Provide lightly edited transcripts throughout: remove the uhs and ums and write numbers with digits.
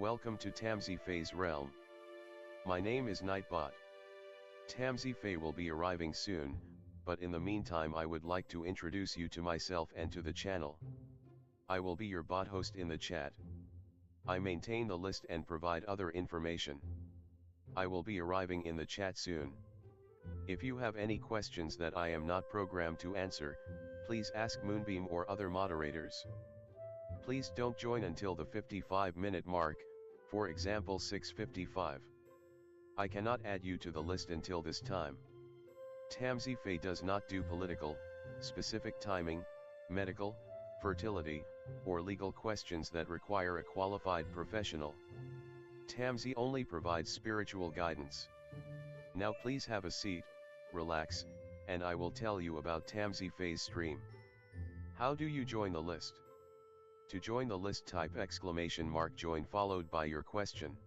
Welcome to Tamsy Fae's realm. My name is Nightbot. Tamsy Fae will be arriving soon, but in the meantime I would like to introduce you to myself and to the channel. I will be your bot host in the chat. I maintain the list and provide other information. I will be arriving in the chat soon. If you have any questions that I am not programmed to answer, please ask Moonbeam or other moderators. Please don't join until the 55-minute mark, for example 6:55. I cannot add you to the list until this time. Tamsy Fae does not do political, specific timing, medical, fertility, or legal questions that require a qualified professional. Tamsy only provides spiritual guidance. Now please have a seat, relax, and I will tell you about Tamsy Fae's stream. How do you join the list? To join the list, type !join followed by your question.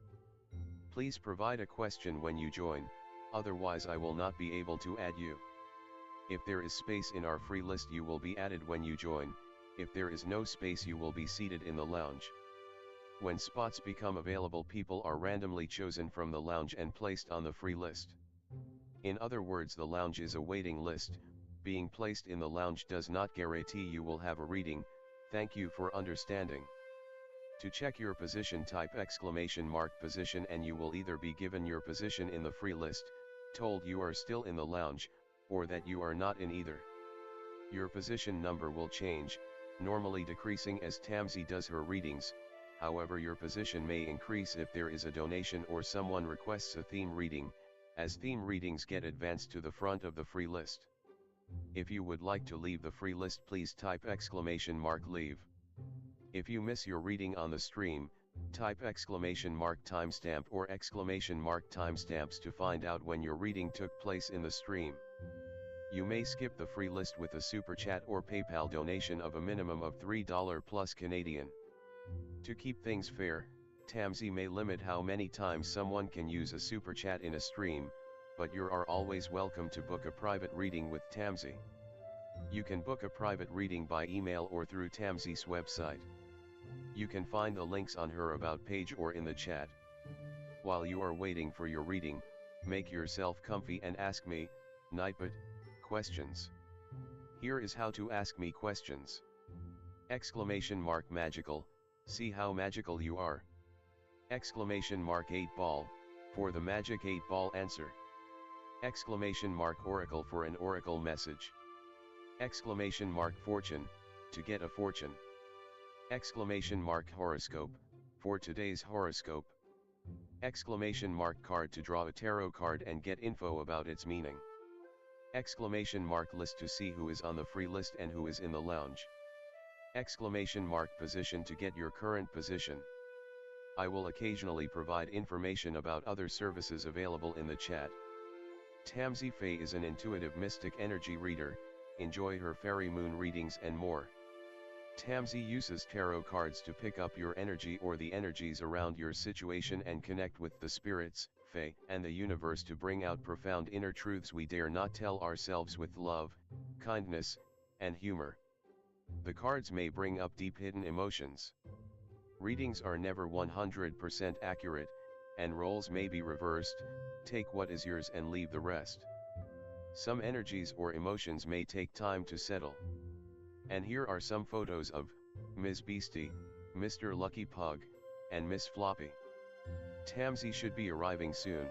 Please provide a question when you join, otherwise I will not be able to add you. If there is space in our free list you will be added when you join, if there is no space you will be seated in the lounge. When spots become available, people are randomly chosen from the lounge and placed on the free list. In other words, the lounge is a waiting list. Being placed in the lounge does not guarantee you will have a reading. Thank you for understanding. To check your position, type !position and you will either be given your position in the free list, told you are still in the lounge, or that you are not in either. Your position number will change, normally decreasing as Tamsy does her readings. However, your position may increase if there is a donation or someone requests a theme reading, as theme readings get advanced to the front of the free list. If you would like to leave the free list, please type !leave. If you miss your reading on the stream, type !timestamp or !timestamps to find out when your reading took place in the stream. You may skip the free list with a super chat or PayPal donation of a minimum of $3 plus Canadian. To keep things fair, Tamsy may limit how many times someone can use a super chat in a stream, but you are always welcome to book a private reading with Tamsy. You can book a private reading by email or through Tamsy's website. You can find the links on her about page or in the chat. While you are waiting for your reading, make yourself comfy and ask me, Nightbot, questions. Here is how to ask me questions. !magical, see how magical you are. !8ball, for the magic 8-ball answer. !oracle for an oracle message. !fortune, to get a fortune. !horoscope, for today's horoscope. !card to draw a tarot card and get info about its meaning. !list to see who is on the free list and who is in the lounge. !position to get your current position. I will occasionally provide information about other services available in the chat. Tamsy Fae is an intuitive mystic energy reader. Enjoy her fairy moon readings and more. Tamsy uses tarot cards to pick up your energy or the energies around your situation and connect with the spirits, Fae, and the universe to bring out profound inner truths we dare not tell ourselves with love, kindness, and humor. The cards may bring up deep hidden emotions. Readings are never 100% accurate, and roles may be reversed. Take what is yours and leave the rest. Some energies or emotions may take time to settle. And here are some photos of Ms. Beastie, Mr. Lucky Pug, and Miss Floppy. Tamsy should be arriving soon.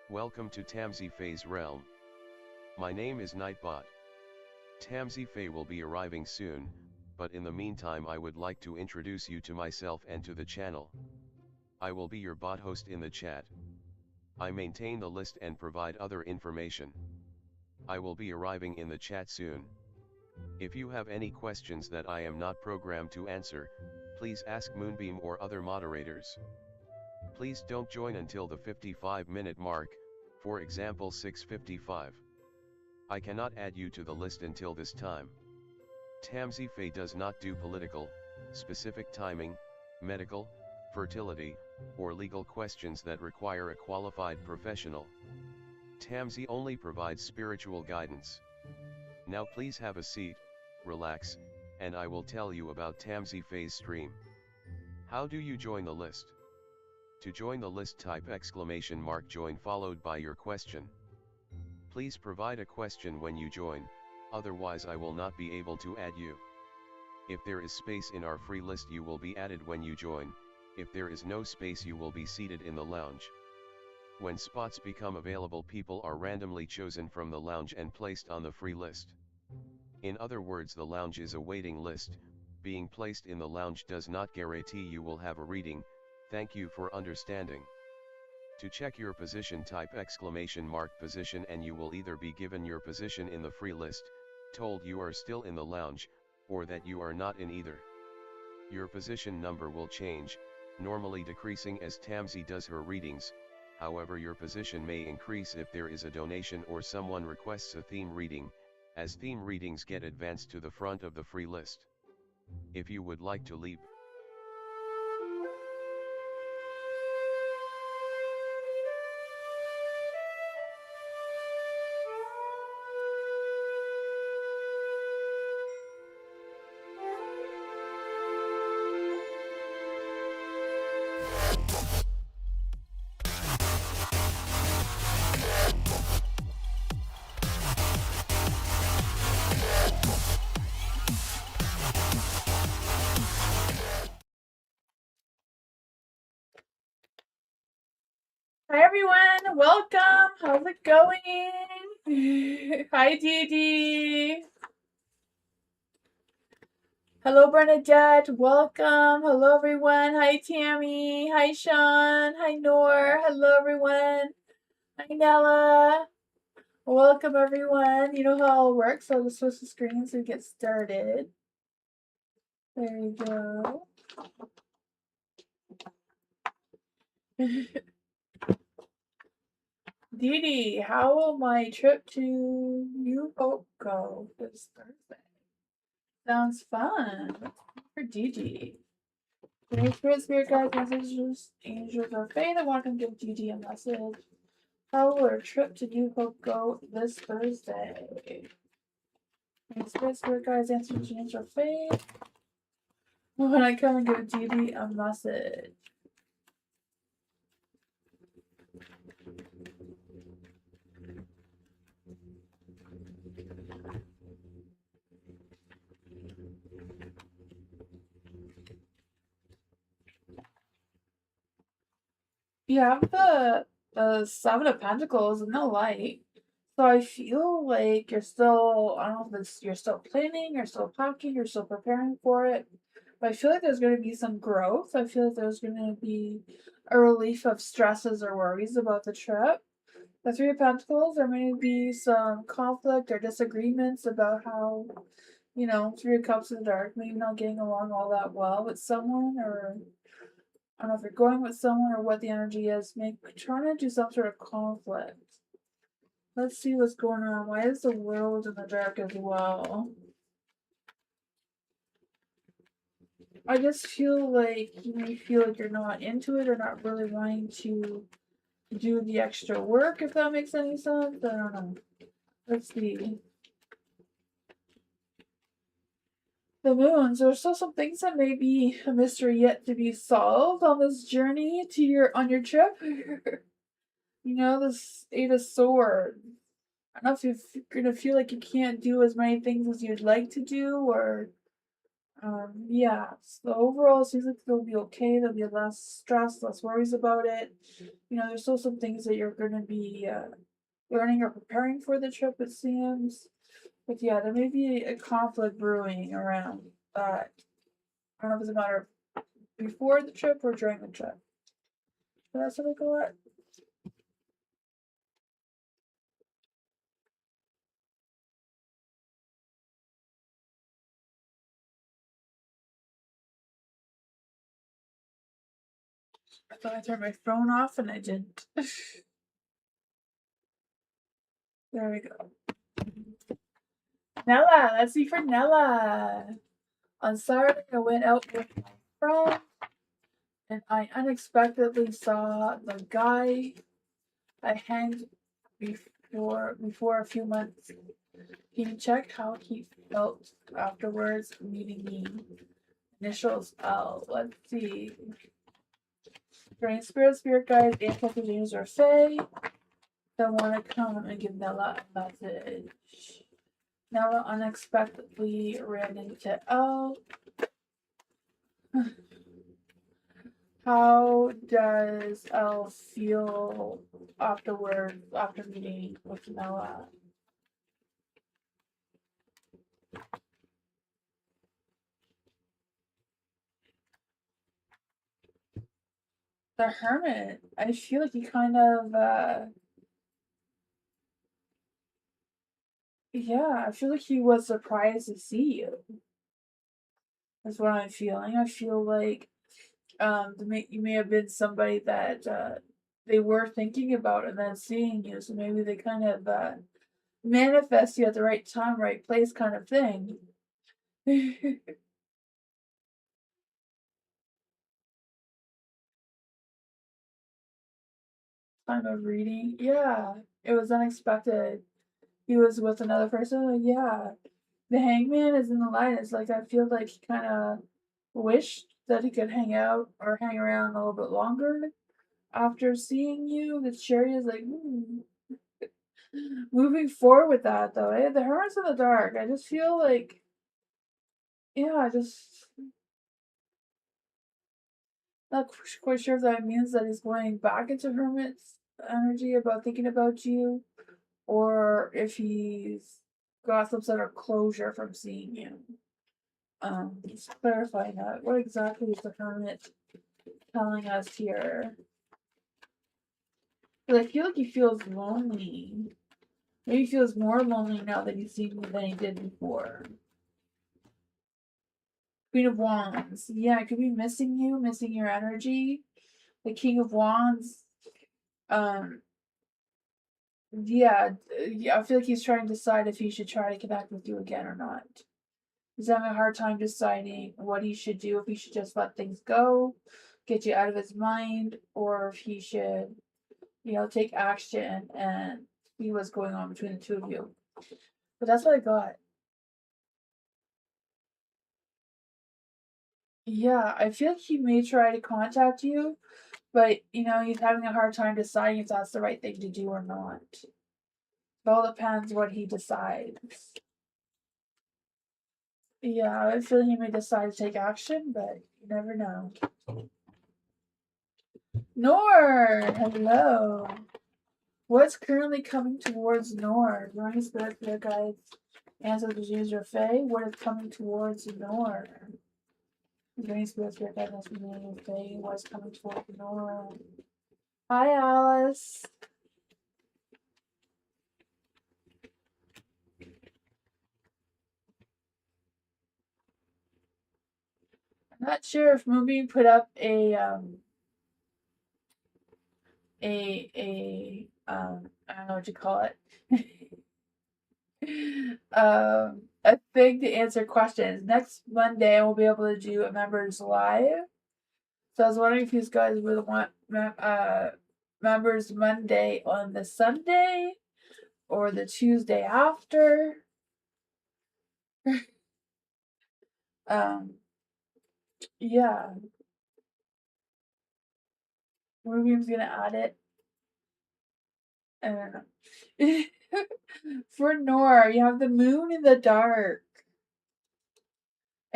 Welcome to Tamsy Fae's realm. My name is Nightbot. Tamsy Fae will be arriving soon, but in the meantime I would like to introduce you to myself and to the channel. I will be your bot host in the chat. I maintain the list and provide other information. I will be arriving in the chat soon. If you have any questions that I am not programmed to answer, please ask Moonbeam or other moderators. Please don't join until the 55-minute mark, for example 6:55. I cannot add you to the list until this time. Tamsy Fae does not do political, specific timing, medical, fertility, or legal questions that require a qualified professional. Tamsy only provides spiritual guidance. Now please have a seat, relax, and I will tell you about Tamsy Fae's stream. How do you join the list? To join the list, type !join followed by your question. Please provide a question when you join, otherwise I will not be able to add you. If there is space in our free list you will be added when you join, if there is no space you will be seated in the lounge. When spots become available people are randomly chosen from the lounge and placed on the free list. In other words, the lounge is a waiting list. Being placed in the lounge does not guarantee you will have a reading. Thank you for understanding. To check your position, type !position and you will either be given your position in the free list, told you are still in the lounge, or that you are not in either. Your position number will change, normally decreasing as Tamsy does her readings. However, your position may increase if there is a donation or someone requests a theme reading, as theme readings get advanced to the front of the free list. If you would like to leap, Hi everyone, welcome. How's it going? Hi Dee. Hello Bernadette, welcome. Hello everyone. Hi Tammy. Hi Sean. Hi Noor. Hello everyone. Hi Nella. Welcome everyone. You know how it works. I'll just switch the screen so we get started. There you go. Dee, how will my trip to New Hope go this Thursday? Sounds fun. For Dee. Any spirit guides, messages, angels, or fae that want to give Dee a message? How will our trip to New Hope go this Thursday? Any spirit guides, answers, angels, or fae when I come and give Dee a message? You have the Seven of Pentacles and no light. So I feel like you're still, I don't know if you're still planning, you're still packing, you're still preparing for it. But I feel like there's going to be some growth. I feel like there's going to be a relief of stresses or worries about the trip. The Three of Pentacles, there may be some conflict or disagreements about how, Three of Cups in the dark, maybe not getting along all that well with someone, or I don't know if you're going with someone or what the energy is. Maybe trying to do some sort of conflict. Let's see what's going on. Why is the world in the dark as well? I just feel like you may feel like you're not into it or not really wanting to do the extra work, if that makes any sense. I don't know. Let's see. The moons. There's still some things that may be a mystery yet to be solved on this journey to on your trip. This Eight of Swords. I don't know if you're gonna feel like you can't do as many things as you'd like to do, or Yeah, so overall, it seems like they'll be okay. There'll be less stress, less worries about it. There's still some things that you're going to be learning or preparing for the trip, it seems. But yeah, there may be a conflict brewing around that. I don't know if it's a matter of before the trip or during the trip. But that's what I got. I thought I turned my phone off and I didn't. There we go. Nella, let's see for Nella. On Saturday, I went out with my friend and I unexpectedly saw the guy I hanged before a few months. He checked how he felt afterwards meeting me. Initials L. Let's see. Bring spirit guides, ancestors, or Fae. They want to come and give Nella a message. Nella unexpectedly ran into L. How does Elle feel afterwards, after meeting with Nella? The Hermit. I feel like he kind of, yeah, I feel like he was surprised to see you. That's what I'm feeling. I feel like you may have been somebody that they were thinking about and then seeing you, so maybe they kind of manifest you at the right time, right place kind of thing. Time of reading. Yeah, it was unexpected. He was with another person. Like, yeah, the hangman is in the line. It's like I feel like he kind of wished that he could hang out or hang around a little bit longer after seeing you. The cherry is like, moving forward with that though. The hermit's in the dark. I just feel like, yeah, I just not quite sure if that means that he's going back into hermit's energy about thinking about you, or if he's got some sort of closure from seeing you. Just clarifying that. What exactly is the hermit telling us here? Because I feel like he feels lonely. Maybe he feels more lonely now that he's seen me than he did before. Queen of Wands. Yeah, I could be missing you, missing your energy. The King of Wands. Um, yeah, I feel like he's trying to decide if he should try to connect with you again or not. He's having a hard time deciding what he should do, if he should just let things go, get you out of his mind, or if he should, take action and see what's going on between the two of you. But that's what I got. Yeah, I feel like he may try to contact you, but he's having a hard time deciding if that's the right thing to do or not. It all depends what he decides. Yeah, I feel he may decide to take action, but you never know. Nor, hello. What's currently coming towards Nord? Running Spirit Fair Guides, Ancestors User Fae. What is coming towards Nord? Running Spirit Fair Guides, Ancestors User Fae. What is coming towards Nord? Hi, Alice. I'm not sure if Moonbeam put up I don't know what you call it. A thing to answer questions. Next Monday, we'll be able to do a members live. So I was wondering if you guys would want members Monday on the Sunday or the Tuesday after. um, yeah, Ruby's gonna add it. I don't know. For Nora, you have the moon in the dark.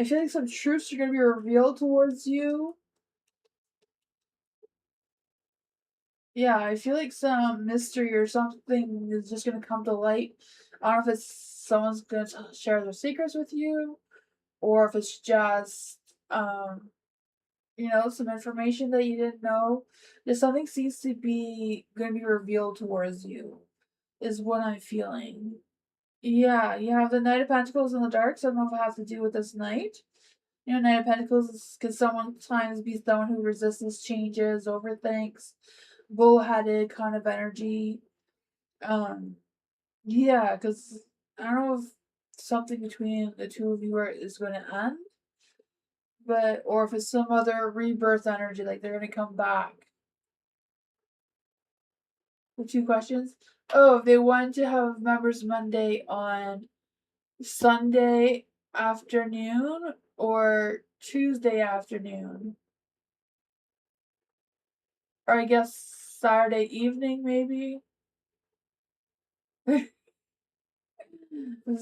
I feel like some truths are going to be revealed towards you. Yeah, I feel like some mystery or something is just going to come to light. I don't know if it's someone's going to share their secrets with you, or if it's just, some information that you didn't know. Just something seems to be going to be revealed towards you, is what I'm feeling. Yeah, you have the Knight of Pentacles in the dark, so I don't know if it has to do with this night. Knight of Pentacles can sometimes be someone who resists changes, overthinks, bullheaded kind of energy. Yeah, because I don't know if something between the two of you is going to end, or if it's some other rebirth energy, like they're going to come back. The two questions. Oh, if they wanted to have members Monday on Sunday afternoon or Tuesday afternoon. Or I guess Saturday evening, maybe.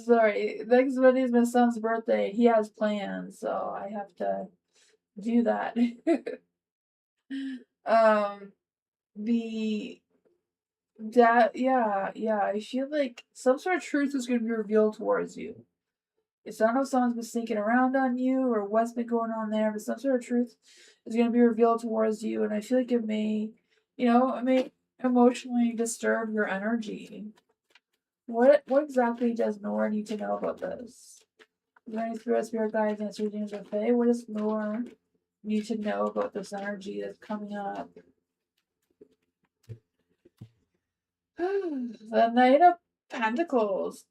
Sorry, next Monday is my son's birthday. He has plans, so I have to do that. um, the yeah, I feel like some sort of truth is going to be revealed towards you. It's not know if someone's been sneaking around on you or what's been going on there, but some sort of truth is going to be revealed towards you, and I feel like it may emotionally disturb your energy. What exactly does Nora need to know about this? Is there any spirit guides, answers, dreams, or fae? What does Nora need to know about this energy that's coming up? The Knight of Pentacles.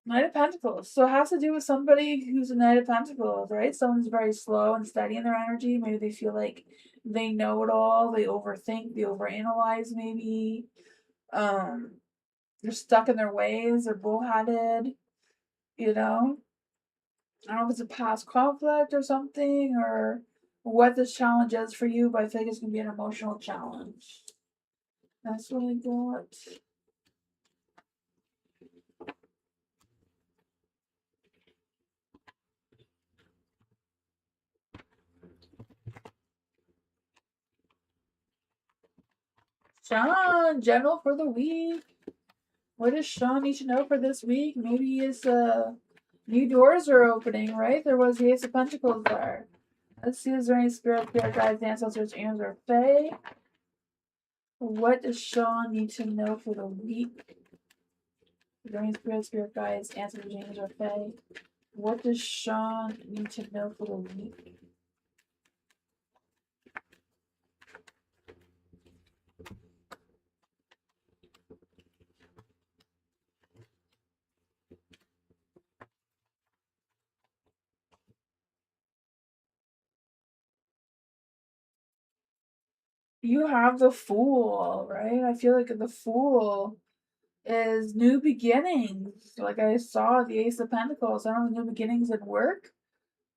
Knight of Pentacles. So it has to do with somebody who's a Knight of Pentacles, right? Someone who's very slow and steady in their energy. Maybe they feel like they know it all. They overthink. They overanalyze. Maybe they're stuck in their ways. They're bullheaded. You know. I don't know if it's a past conflict or something, or what this challenge is for you. But I think it's gonna be an emotional challenge. That's what I got. Sean, general for the week. What does Sean need to know for this week? Maybe it's new doors are opening, right? There was the Ace of Pentacles there. Let's see, is there any spirit guides, ancestors, angels, or fae? What does Sean need to know for the week? Is there any spirit guides, ancestors, angels, or fae? What does Sean need to know for the week? You have the Fool, right? I feel like the Fool is new beginnings. Like I saw the Ace of Pentacles. I don't know, new beginnings at work.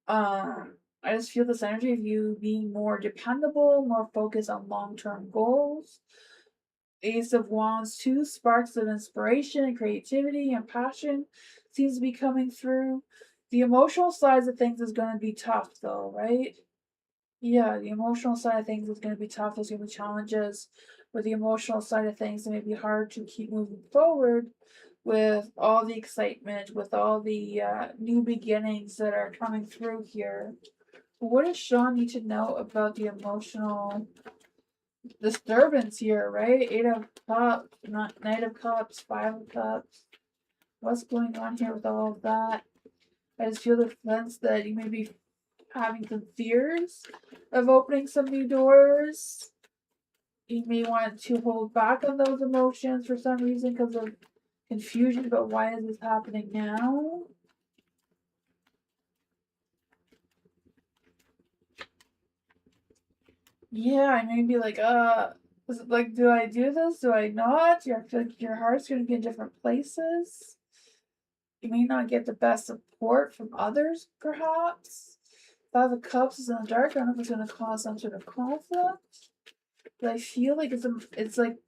I just feel this energy of you being more dependable, more focused on long-term goals. Ace of Wands, too, sparks of inspiration and creativity and passion seems to be coming through. The emotional side of things is going to be tough, though, right? Yeah, the emotional side of things is going to be tough. There's going to be challenges with the emotional side of things. It may be hard to keep moving forward with all the excitement, with all the new beginnings that are coming through here. What does Sean need to know about the emotional disturbance here, right? Eight of Cups, Knight of Cups, Five of Cups. What's going on here with all of that? I just feel the sense that you may be having some fears of opening some new doors. You may want to hold back on those emotions for some reason because of confusion about why is this happening now. Yeah, I may be like, is it like, do I do this? Do I not? I feel like your heart's going to be in different places. You may not get the best support from others, perhaps. Five of Cups is in the dark. I don't know if it's going to cause some sort of conflict. But I feel like it's like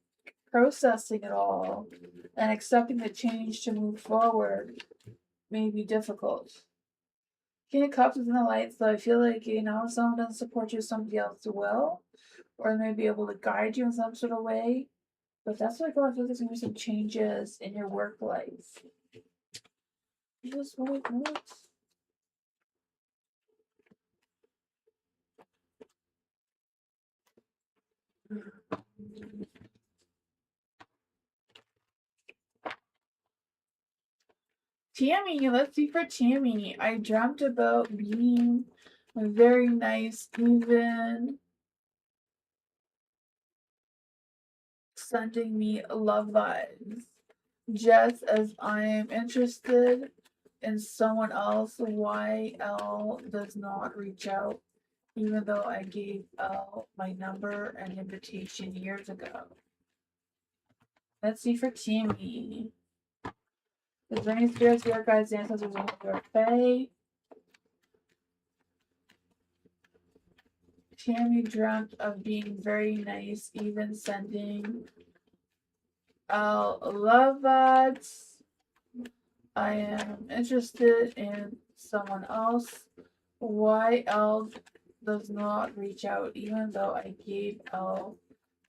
processing it all and accepting the change to move forward may be difficult. King of Cups is in the light, so I feel like, if someone doesn't support you, somebody else will. Or they may be able to guide you in some sort of way. But that's what I feel like there's going to be some changes in your work life. Just what? Tammy, let's see for Tammy. I dreamt about being very nice, even sending me love vibes. Just as I am interested in someone else, why L does not reach out, even though I gave L my number and invitation years ago. Let's see for Tammy. Is there any spirits, your guides, ancestors, or your fae? Tammy dreamt of being very nice, even sending love vibes. I am interested in someone else. Why L does not reach out, even though I gave L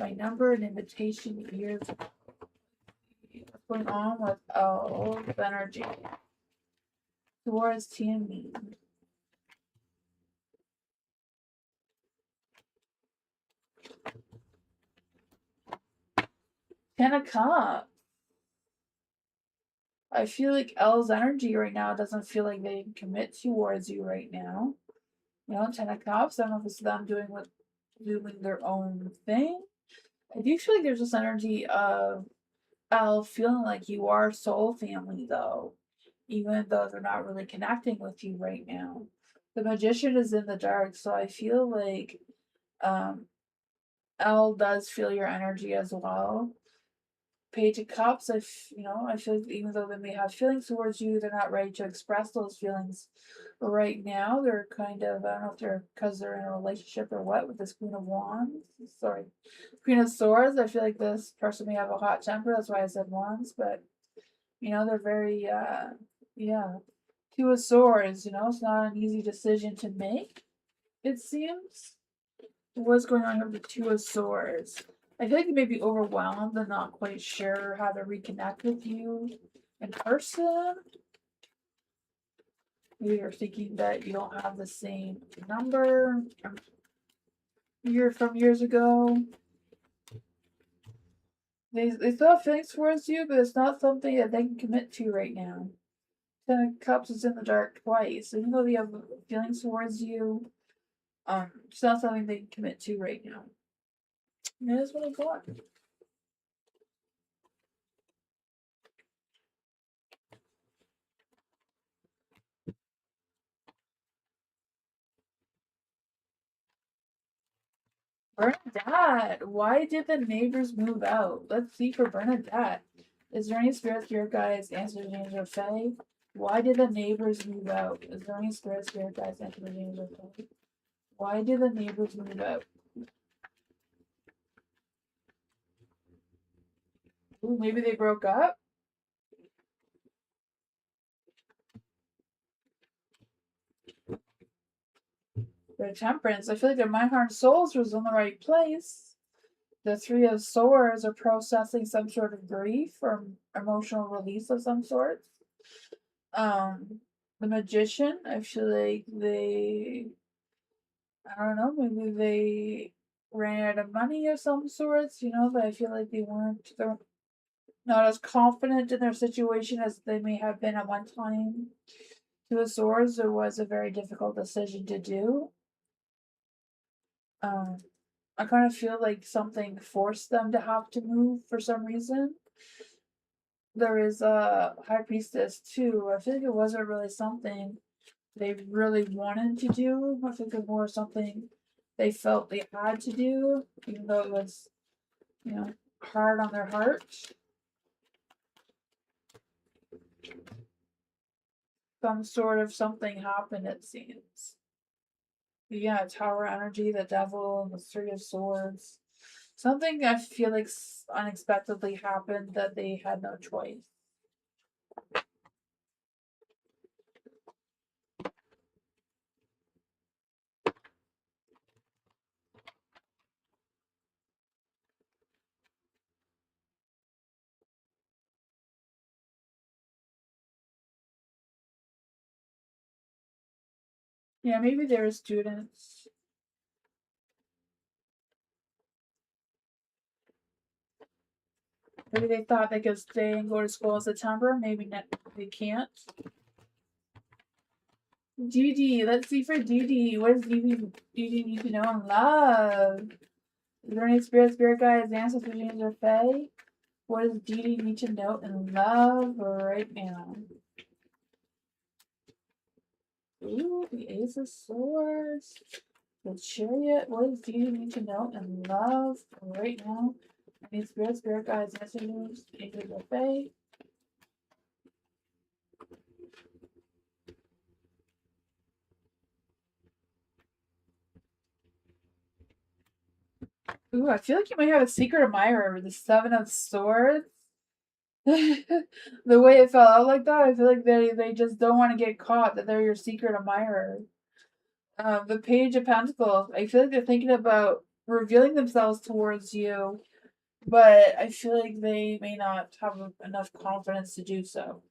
my number and invitation years ago. What's going on with L's energy towards Tammy? Ten of Cups. I feel like L's energy right now doesn't feel like they can commit towards you right now. Ten of Cups. I don't know if it's them doing their own thing. I do feel like there's this energy of L feeling like you are soul family though, even though they're not really connecting with you right now. The Magician is in the dark, so I feel like L does feel your energy as well. Page of Cups, I feel like even though they may have feelings towards you, they're not ready to express those feelings right now. They're kind of, I don't know if they're because they're in a relationship or what with this Queen of Wands. Sorry, Queen of Swords. I feel like this person may have a hot temper. That's why I said Wands, but they're very, yeah. Two of Swords. It's not an easy decision to make. It seems. What's going on here with the Two of Swords? I feel like they may be overwhelmed and not quite sure how to reconnect with you in person. Maybe you're thinking that you don't have the same number from years ago. They still have feelings towards you, but it's not something that they can commit to right now. Ten of Cups is in the dark twice. Even though they have feelings towards you, it's not something they can commit to right now. And that's what I got. Bernadette, why did the neighbors move out? Let's see for Bernadette. Is there any spirits, spirit guides, answers, James, or Fae? Why did the neighbors move out? Is there any spirits, spirit guides, answers, James, or Fae? Why did the neighbors move out? Ooh, maybe they broke up? Their temperance. I feel like their mind, heart, and souls was in the right place. The Three of Swords are processing some sort of grief or emotional release of some sort. The Magician, I feel like I don't know, maybe they ran out of money of some sorts, but I feel like they're not as confident in their situation as they may have been at one time. Two of Swords, it was a very difficult decision to do. I kind of feel like something forced them to have to move for some reason. There is a High Priestess too. I feel like it wasn't really something they really wanted to do. I think it was more something they felt they had to do, even though it was, hard on their heart. Some sort of something happened, it seems. Yeah, Tower Energy, the Devil, and the Three of Swords. Something I feel like unexpectedly happened that they had no choice. Yeah, maybe they're students. Maybe they thought they could stay and go to school in September. Maybe not, they can't. Dee let's see for Dee. What does Dee need to know in love? Is there any spirit guides, ancestors, angels, or fae? What does Dee need to know in love right now? Ooh, the Ace of Swords. The Chariot. What does Dee need to know in love right now? I need spirit guides, ancestors, angels, or fae. Ooh, I feel like you might have a secret admirer with the Seven of Swords. The way it fell out like that, I feel like they just don't want to get caught that they're your secret admirer. The Page of Pentacles, I feel like they're thinking about revealing themselves towards you, but I feel like they may not have enough confidence to do so.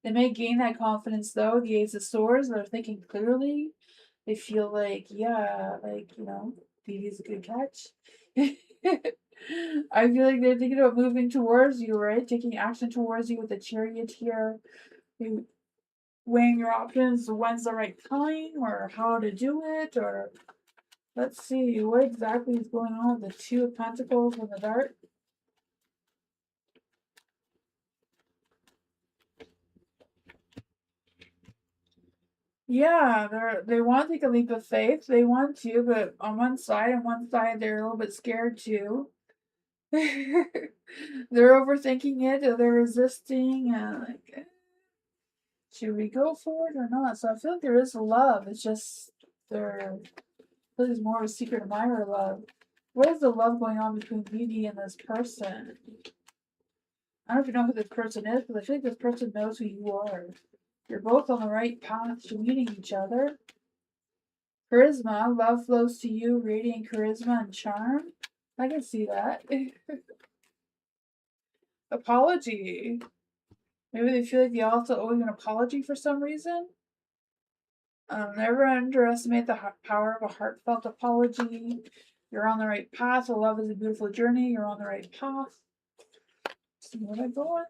They may gain that confidence though. The Ace of Swords, they're thinking clearly. They feel like, yeah, like, Phoebe's a good catch. I feel like they're thinking about moving towards you, right? Taking action towards you with the Chariot here. Maybe weighing your options, when's the right time, or how to do it, or let's see, what exactly is going on with the Two of Pentacles in the dark? Yeah, they want to take a leap of faith. They want to, but on one side they're a little bit scared too. They're overthinking it, or they're resisting, like, should we go for it or not? So I feel like there is love. It's just there's more of a secret admirer love. What is the love going on between Beauty and this person? I don't know if you know who this person is, but I feel like this person knows who you are. You're both on the right path to meeting each other. Charisma, love flows to you, radiant charisma and charm. I can see that. Apology. Maybe they feel like they also owe you an apology for some reason. Never underestimate the power of a heartfelt apology. You're on the right path. Love is a beautiful journey. You're on the right path. See what I got.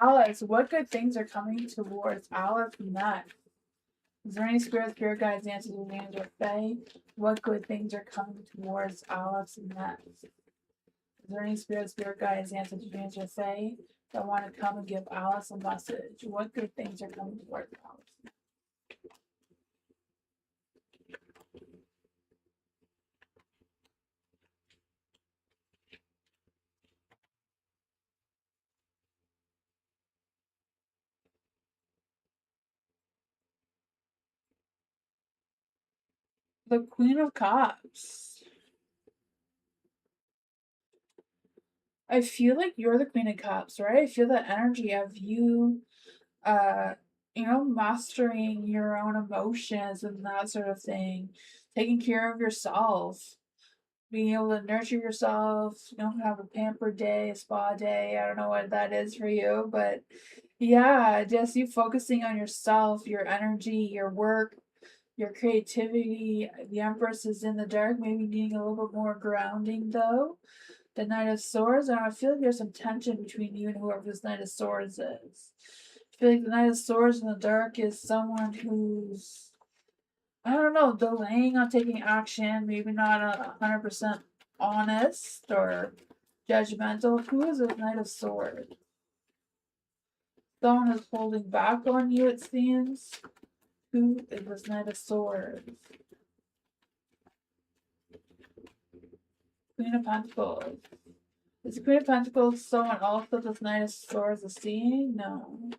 Alex, what good things are coming towards Alex next? Is there any spirit guides, answers, or names, or fae? What good things are coming towards Alex next? Is there any spirit guides, answers, or names, or fae that want to come and give Alice a message? What good things are coming towards Alice? The Queen of Cups. I feel like you're the Queen of Cups, right? I feel the energy of you, uh, mastering your own emotions and that sort of thing, taking care of yourself, being able to nurture yourself, have a pamper day, a spa day. I don't know what that is for you, but yeah, just you focusing on yourself, your energy, your work, your creativity. The Empress is in the dark, maybe needing a little bit more grounding though. The Knight of Swords, and I feel like there's some tension between you and whoever this Knight of Swords is. I feel like the Knight of Swords in the dark is someone who's, I don't know, delaying on taking action, maybe not 100% honest or judgmental. Who is this Knight of Swords? Someone is holding back on you, it seems. Who is this Knight of Swords? Queen of Pentacles. Is Queen of Pentacles someone also this Knight of Swords is seeing? No.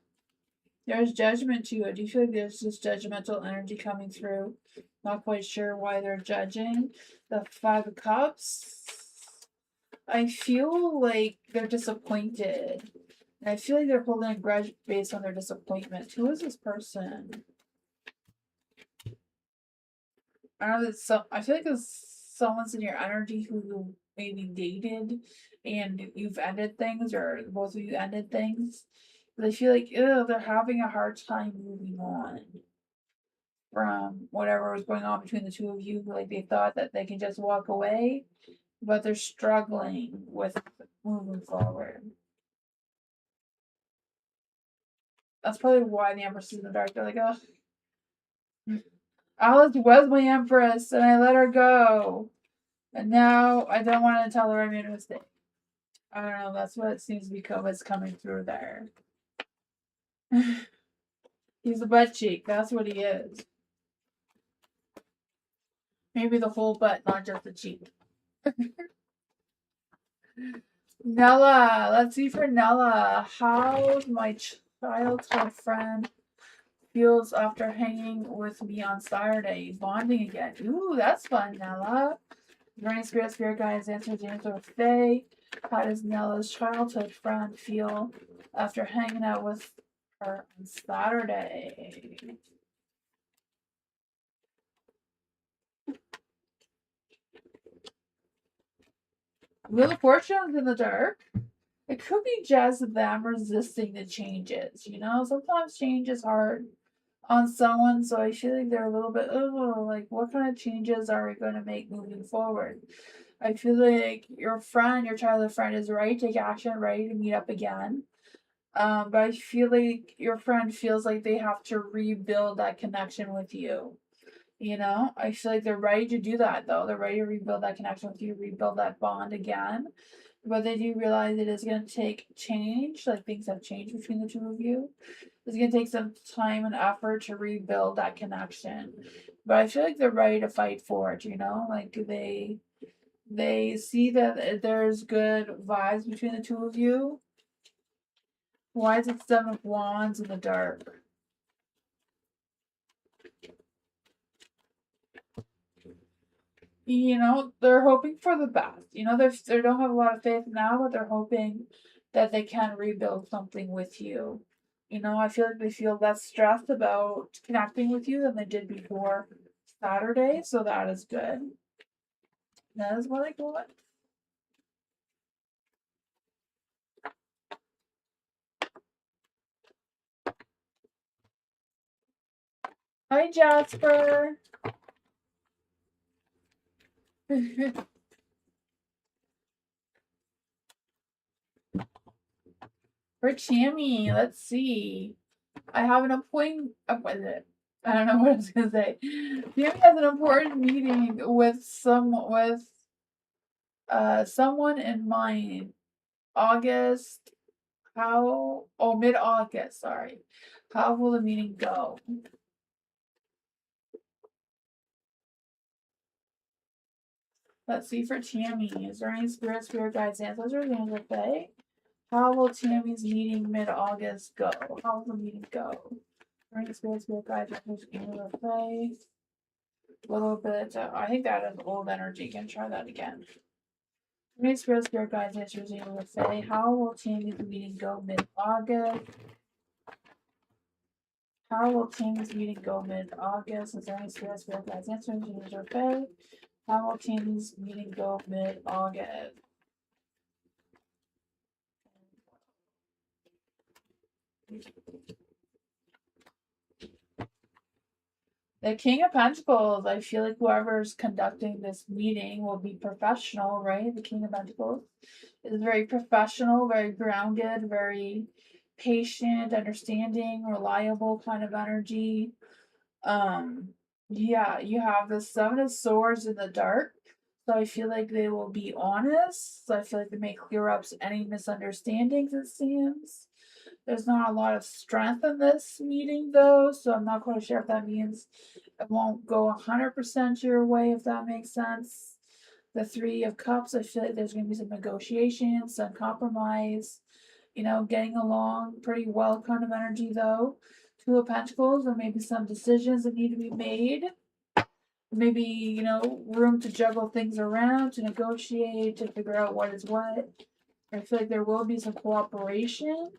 There's judgment to it. Do you feel like there's just judgmental energy coming through? Not quite sure why they're judging. The Five of Cups. I feel like they're disappointed. And I feel like they're holding a grudge based on their disappointment. Who is this person? I don't know, I feel like it's someone's in your energy who you maybe dated and you've ended things, or both of you ended things. But I feel like, ew, they're having a hard time moving on from whatever was going on between the two of you. Like they thought that they can just walk away, but they're struggling with moving forward. That's probably why the Empress is in the dark. They're like, oh, Alice was my Empress and I let her go. And now I don't want to tell her I made a mistake. I don't know. That's what it seems to be what's coming through there. He's a butt cheek. That's what he is. Maybe the whole butt, not just the cheek. Nella. Let's see for Nella. How's my childhood friend feels after hanging with me on Saturday? Bonding again. Ooh, that's fun, Nella. Running spirit guides, answer James or Fae. How does Nella's childhood friend feel after hanging out with her on Saturday? Wheel of Fortune's in the dark. It could be just them resisting the changes. You know, sometimes change is hard on someone, so I feel like they're a little bit, oh, like, what kind of changes are we going to make moving forward? I feel like your friend, your childhood friend, is ready to take action, ready to meet up again. But I feel like your friend feels like they have to rebuild that connection with you. You know, I feel like they're ready to do that though. They're ready to rebuild that connection with you, rebuild that bond again. But they do realize it is going to take change. Like things have changed between the two of you. It's going to take some time and effort to rebuild that connection. But I feel like they're ready to fight for it. You know, like they see that there's good vibes between the two of you. Why is it 7 of Wands in the dark? You know, they're hoping for the best. You know, they don't have a lot of faith now, but they're hoping that they can rebuild something with you. You know, I feel like they feel less stressed about connecting with you than they did before Saturday, so that is good. That is what I got. Hi, Jasper. For Tammy, let's see. I have an appointment. What is it? I don't know what I was gonna say. Tammy has an important meeting with someone in mind. August. How? Oh, mid-August. Sorry. How will the meeting go? Let's see for Tammy. Is there any spirit guides, ancestors, angel fae? How will Tammy's meeting mid-August go? How will the meeting go? Any spirit guides, ancestors, angel fae? A little bit. I think that is old energy. Can try that again. Any spirit guides, ancestors, angel fae? How will Tammy's meeting go mid-August? How will Tammy's meeting go mid-August? Is there any spirit guides, ancestors, angel fae? How will Tammy's meeting go mid-August? The King of Pentacles, I feel like whoever's conducting this meeting will be professional, right? The King of Pentacles is very professional, very grounded, very patient, understanding, reliable kind of energy. Yeah, you have the 7 of Swords in the dark. So I feel like they will be honest. So I feel like they may clear up any misunderstandings, it seems. There's not a lot of strength in this meeting, though, so I'm not quite sure if that means it won't go 100% your way, if that makes sense. The 3 of Cups, I feel like there's going to be some negotiations, some compromise, you know, getting along pretty well kind of energy, though. 2 of Pentacles, or maybe some decisions that need to be made. Maybe, you know, room to juggle things around, to negotiate, to figure out what is what. I feel like there will be some cooperation.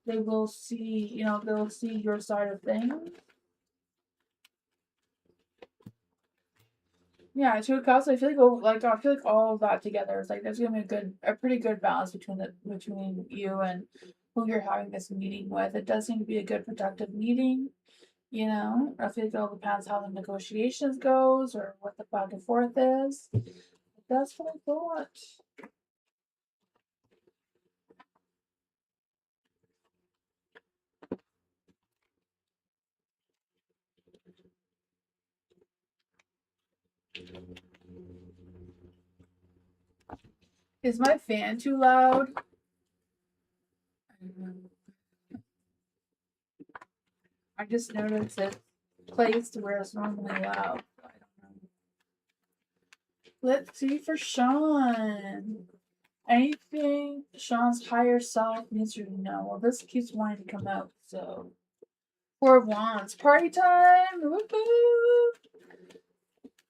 They will see, you know, they'll see your side of things. Yeah, Two of Cups. I feel like I feel like all of that together is like there's gonna be a pretty good balance between you and who you're having this meeting with. It does seem to be a good productive meeting. You know, I feel like it all depends how the negotiations goes or what the back and forth is. But that's what I thought. Is my fan too loud? I just noticed it's placed where it's normally loud. I don't know. Let's see for Sean. Anything Sean's higher self needs to know. Well, this keeps wanting to come out, so. Four of Wands. Party time! Woohoo!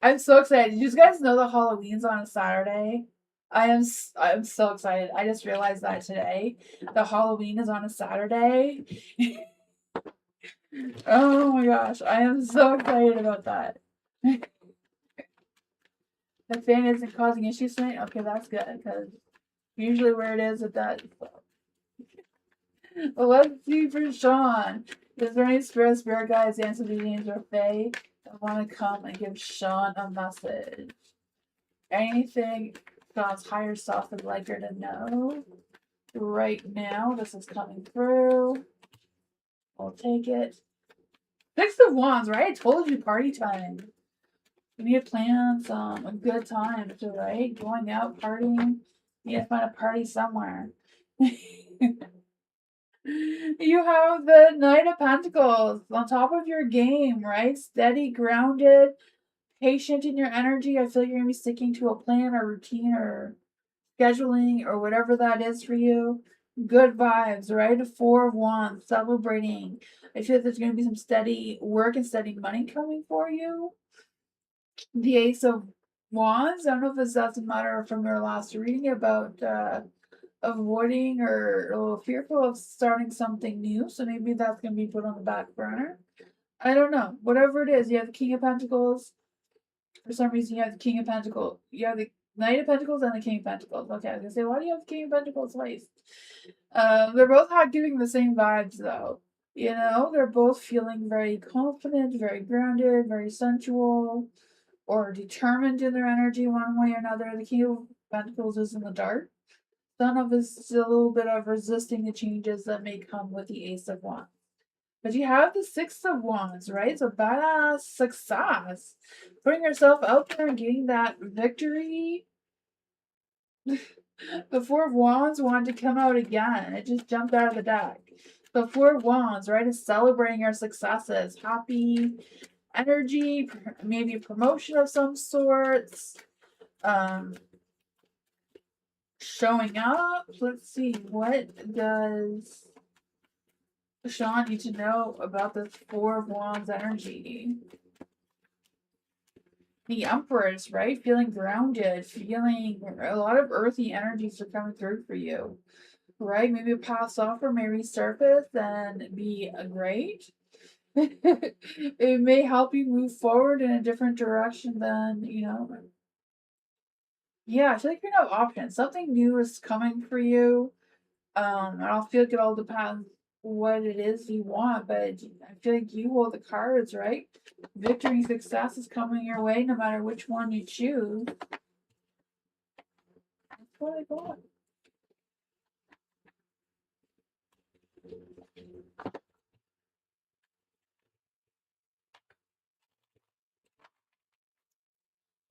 I'm so excited. Did you guys know that Halloween's on a Saturday? I'm so excited. I just realized that today. The Halloween is on a Saturday. Oh my gosh, I am so excited about that. The fan isn't causing issues tonight? Okay, that's good, because usually where it is with that. Well, let's see for Sean. Is there any spirit guides, ancestors, or fae that want to come and give Sean a message? Anything Sean's higher self would like her to know right now? This is coming through. I'll take it. Six of Wands, right? I told you party time. We need to plan a good time, right? Going out, partying. You need to find a party somewhere. You have the Knight of Pentacles on top of your game, right? Steady, grounded, patient in your energy. I feel like you're going to be sticking to a plan or routine or scheduling or whatever that is for you. Good vibes, right? Four of Wands, celebrating. I feel like there's going to be some steady work and steady money coming for you. The Ace of Wands. I don't know if this doesn't matter from your last reading about avoiding or a little fearful of starting something new. So maybe that's going to be put on the back burner. I don't know. Whatever it is, you have the King of Pentacles. For some reason, you have the King of Pentacles. You have the Knight of Pentacles and the King of Pentacles. Okay, I was going to say, why do you have the King of Pentacles twice? They're both not giving the same vibes, though. You know, they're both feeling very confident, very grounded, very sensual, or determined in their energy one way or another. The King of Pentacles is in the dark. Son of is still a little bit of resisting the changes that may come with the Ace of Wands. But you have the Six of Wands, right? So badass success. Putting yourself out there and getting that victory. The Four of Wands wanted to come out again. It just jumped out of the deck. The Four of Wands, right, is celebrating your successes. Happy energy, maybe a promotion of some sorts. Showing up. Let's see. What does Sean need to know about this Four of Wands energy? The Empress, right? Feeling grounded, feeling a lot of earthy energies are coming through for you, right? Maybe a past offer may resurface and be great. It may help you move forward in a different direction than, yeah, I feel like you're gonna have options. Something new is coming for you. I don't feel like it all depends what it is you want, but I feel like you hold the cards, right? Victory and success is coming your way no matter which one you choose. That's what I got.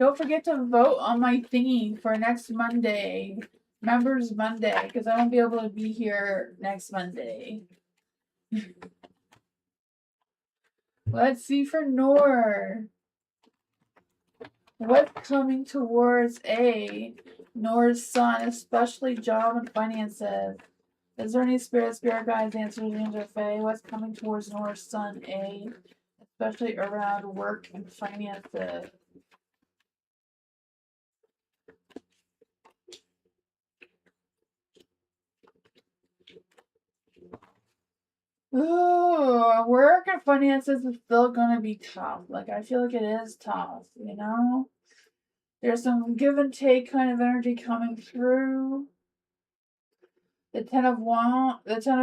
Don't forget to vote on my thingy for next Monday, Members Monday, because I won't be able to be here next Monday. Let's see for Nor. What's coming towards Nor's sun, especially job and finances? Is there any spirit guides, answers, or fae? What's coming towards Nor's sun, especially around work and finances? Ooh, work and finances is still gonna be tough. Like I feel like it is tough, There's some give and take kind of energy coming through. The Ten of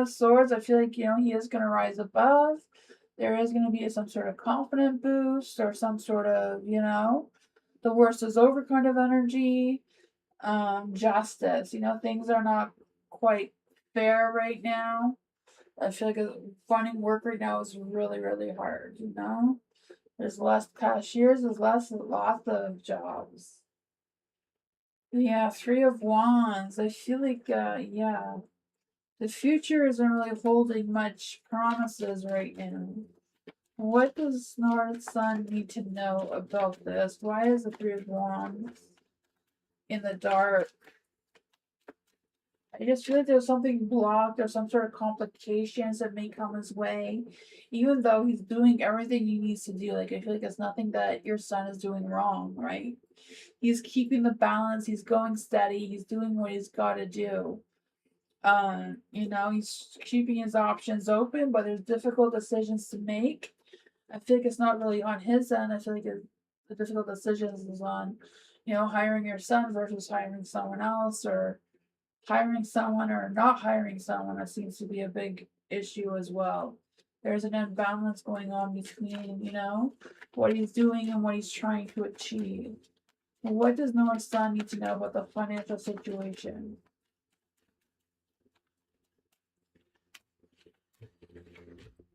Swords, I feel like, he is going to rise above. There is going to be some sort of confident boost or some sort of, the worst is over kind of energy. Justice, things are not quite fair right now. I feel like finding work right now is really, really hard, There's less cashiers, there's lots of jobs. Yeah, Three of Wands. I feel like, yeah. The future isn't really holding much promises right now. What does North Sun need to know about this? Why is the Three of Wands in the dark? I just feel like there's something blocked or some sort of complications that may come his way, even though he's doing everything he needs to do. Like, I feel like it's nothing that your son is doing wrong, right? He's keeping the balance, he's going steady, he's doing what he's got to do. He's keeping his options open, but there's difficult decisions to make. I feel like it's not really on his end. I feel like the difficult decisions is on, hiring your son versus hiring someone else, or hiring someone or not hiring someone. That seems to be a big issue as well. There's an imbalance going on between, what he's doing and what he's trying to achieve. What does North Sun need to know about the financial situation?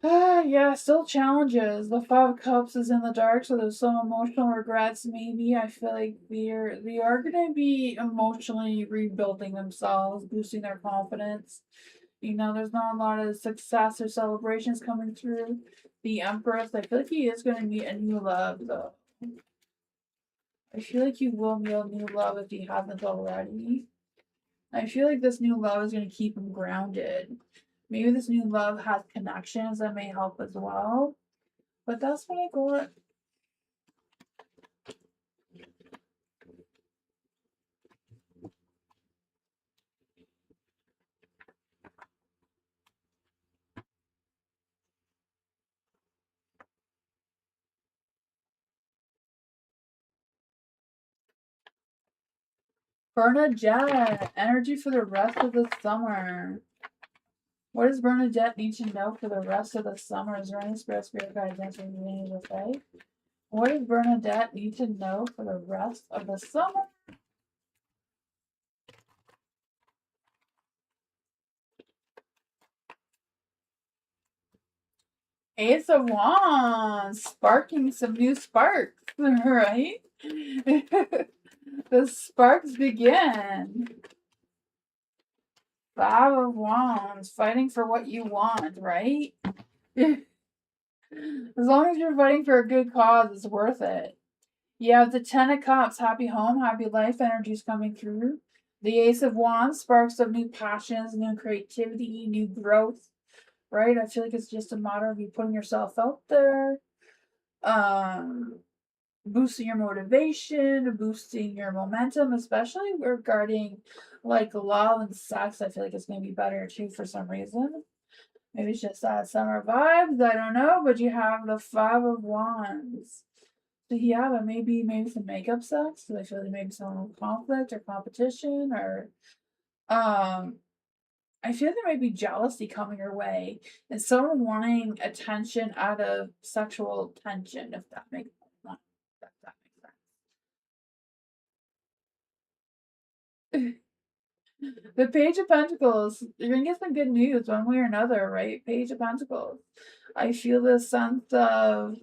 Yeah, still challenges. The Five of Cups is in the dark, so there's some emotional regrets. Maybe I feel like they are gonna be emotionally rebuilding themselves, boosting their confidence. There's not a lot of success or celebrations coming through. The Empress, I feel like he is gonna meet a new love, though. I feel like he will meet a new love if he hasn't already. I feel like this new love is gonna keep him grounded. Maybe this new love has connections that may help as well. But that's what I got. Bernadette, energy for the rest of the summer. What does Bernadette need to know for the rest of the summer? Is there any spirit guides answering the beginning of the day? What does Bernadette need to know for the rest of the summer? Ace of Wands, sparking some new sparks, right? The sparks begin. Five of Wands, fighting for what you want, right? As long as you're fighting for a good cause, it's worth it. You have the Ten of Cups, happy home, happy life energies coming through. The Ace of Wands, sparks of new passions, new creativity, new growth, right? I feel like it's just a matter of you putting yourself out there, boosting your motivation, boosting your momentum, especially regarding like love and sex. I feel like it's going to be better too for some reason. Maybe it's just summer vibes. I don't know, but you have the Five of Wands. So yeah, but maybe some makeup sex. So I feel like maybe some conflict or competition, or I feel there might be jealousy coming your way and someone wanting attention out of sexual tension. If that makes sense. If that makes sense. The Page of Pentacles. You're gonna get some good news one way or another, right? Page of Pentacles. I feel this sense of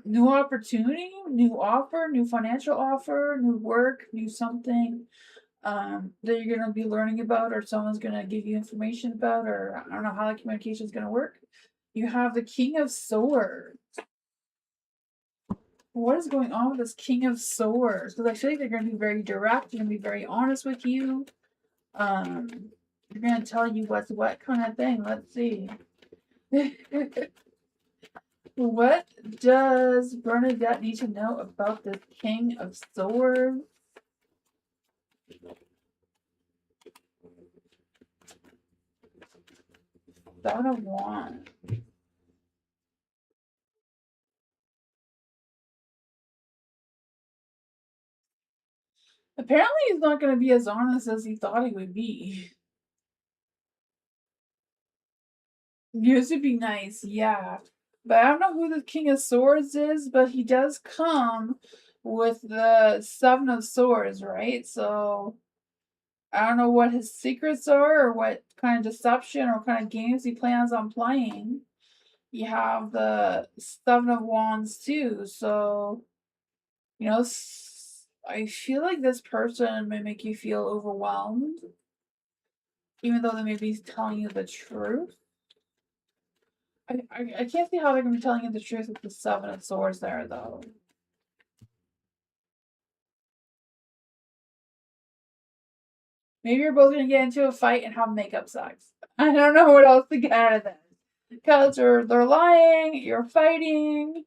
new opportunity, new offer, new financial offer, new work, new something that you're gonna be learning about, or someone's gonna give you information about, or I don't know how the communication is gonna work. You have the King of Swords. What is going on with this King of Swords? Because I feel like they're gonna be very direct, they're gonna be very honest with you. They're gonna tell you what's what kind of thing. Let's see. What does Bernadette need to know about this King of Swords? Seven of Wands. he's not going to be as honest as he thought he would be. Used to be nice, yeah. But I don't know who the King of Swords is, but he does come with the Seven of Swords, right? So I don't know what his secrets are or what kind of deception or what kind of games he plans on playing. You have the Seven of Wands too, so you know, I feel like this person may make you feel overwhelmed, even though they may be telling you the truth. I can't see how they're going to be telling you the truth with the Seven of Swords there, though. Maybe you're both going to get into a fight and have makeup sex. I don't know what else to get out of this. Because they're lying, you're fighting.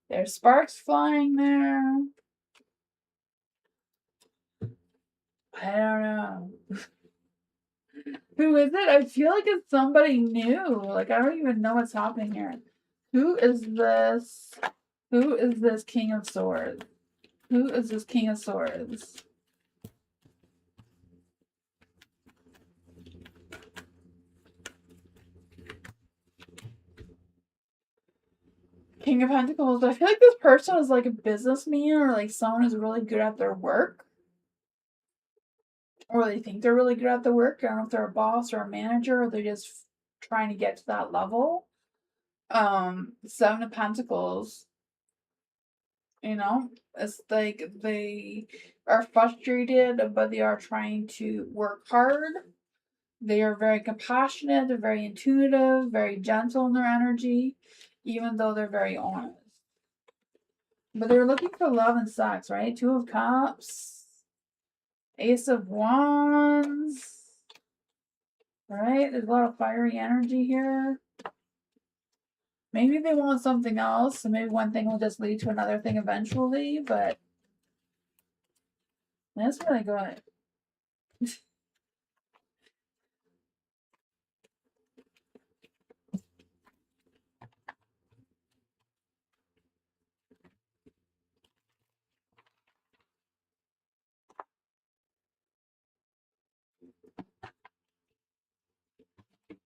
There's sparks flying there. I don't know. Who is it? I feel like it's somebody new. Like, I don't even know what's happening here. Who is this? Who is this King of Swords? Who is this King of Swords? King of Pentacles. I feel like this person is like a businessman or like someone who's really good at their work. Or they think they're really good at the work. I don't know if they're a boss or a manager or they're just trying to get to that level. Seven of Pentacles. You know, it's like they are frustrated, but they are trying to work hard. They are very compassionate, they're very intuitive, very gentle in their energy, even though they're very honest. But they're looking for love and sex, right? Two of Cups, Ace of Wands, right? There's a lot of fiery energy here. Maybe they want something else, so maybe one thing will just lead to another thing eventually, but that's really good.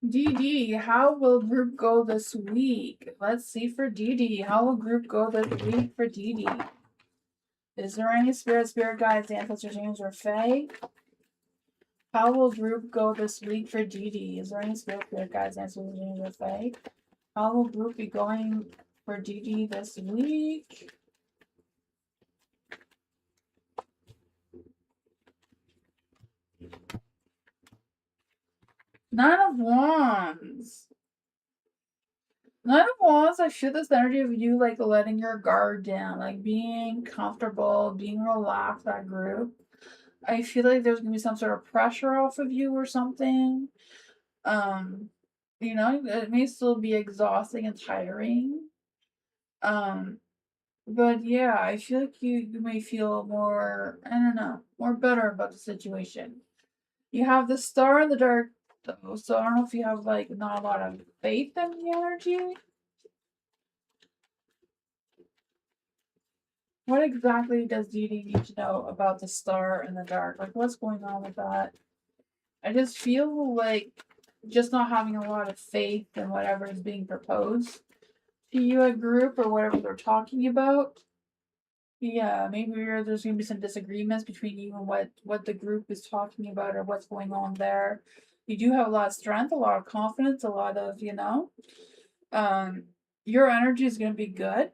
DD, how will group go this week? Let's see for DD. How will group go this week for DD? Is there any spirit guides, ancestors, angels, or fae? How will group go this week for DD? Is there any spirit guides, ancestors, angels, or fae? How will group be going for DD this week? Nine of Wands. Nine of Wands, I feel this energy of you like letting your guard down, like being comfortable, being relaxed, that group. I feel like there's gonna be some sort of pressure off of you or something. You know, it may still be exhausting and tiring. But yeah, I feel like you may feel more, I don't know, more better about the situation. You have the Star in the Dark though, so I don't know if you have like not a lot of faith in the energy. What exactly does Dee need to know about the Star in the Dark? Like, what's going on with that? I just feel like just not having a lot of faith in whatever is being proposed to you, a group, or whatever they're talking about. Yeah, maybe there's going to be some disagreements between you and what the group is talking about or what's going on there. You do have a lot of strength, a lot of confidence, a lot of, your energy is going to be good.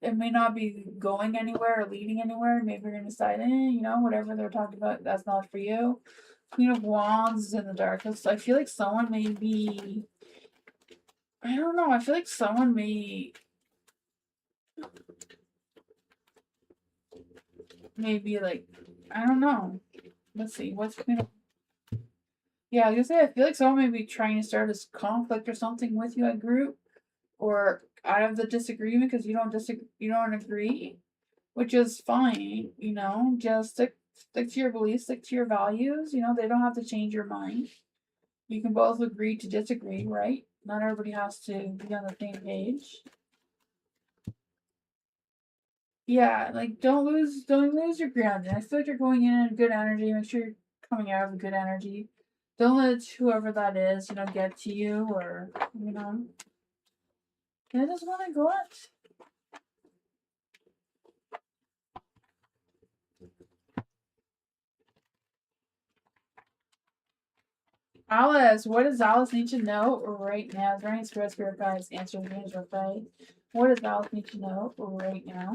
It may not be going anywhere or leading anywhere. Maybe you're going to decide, whatever they're talking about, that's not for you. Queen of Wands is in the darkness. I feel like someone may be, I don't know, I feel like someone may be like, I don't know. Let's see, what's Queen of, yeah, I was gonna say, I feel like someone may be trying to start this conflict or something with you at group, or out of the disagreement because you don't agree, which is fine, just stick to your beliefs, stick to your values, they don't have to change your mind. You can both agree to disagree, right? Not everybody has to be on the same page. Yeah, like don't lose your grounding. I feel like you're going in good energy. Make sure you're coming out of good energy. Don't let whoever that is, get to you, or I just want to go out. Alice, what does Alice need to know right now? Is there any spirit guides answering the angel Fae? What does Alice need to know right now?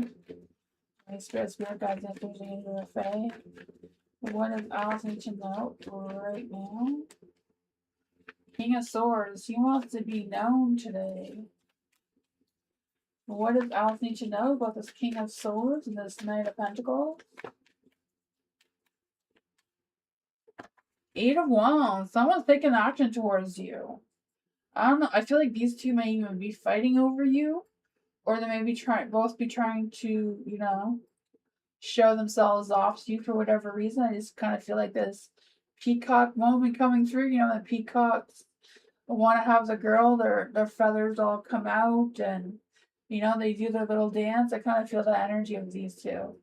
Any spirit guides answering the angel Fae? What does Alice need to know right now? King of Swords, he wants to be known today. What does Alice need to know about this King of Swords and this Knight of Pentacles? Eight of Wands. Someone's taking action towards you. I don't know. I feel like these two may even be fighting over you, or they may be both be trying to, show themselves off to you for whatever reason. I just kind of feel like this peacock moment coming through. The peacocks want to have the girl, their feathers all come out, and they do their little dance. I kind of feel the energy of these two.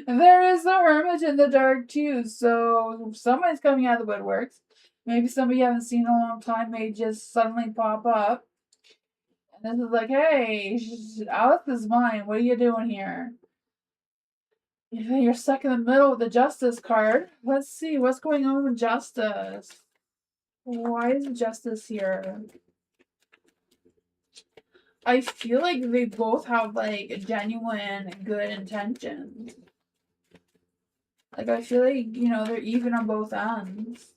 There is a hermit in the dark too, so somebody's coming out of the woodworks. Maybe somebody you haven't seen in a long time may just suddenly pop up. And this is like, hey, Alice is mine. What are you doing here? You're stuck in the middle with the Justice card. Let's see, what's going on with Justice? Why is Justice here? I feel like they both have, like, genuine good intentions. Like, I feel like, they're even on both ends.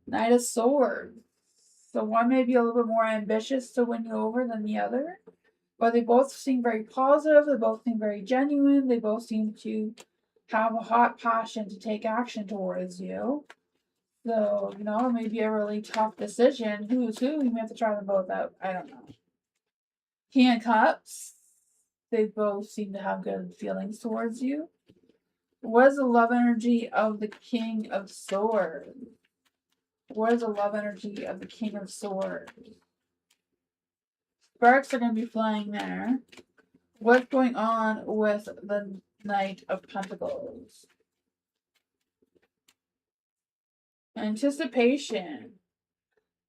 Knight of Swords. So one may be a little bit more ambitious to win you over than the other. But they both seem very positive. They both seem very genuine. They both seem to have a hot passion to take action towards you. So, it may be a really tough decision. Who's who? You may have to try them both out. I don't know. King of Cups. They both seem to have good feelings towards you. What is the love energy of the King of Swords? What is the love energy of the King of Swords? Sparks are going to be flying there. What's going on with the Knight of Pentacles? Anticipation.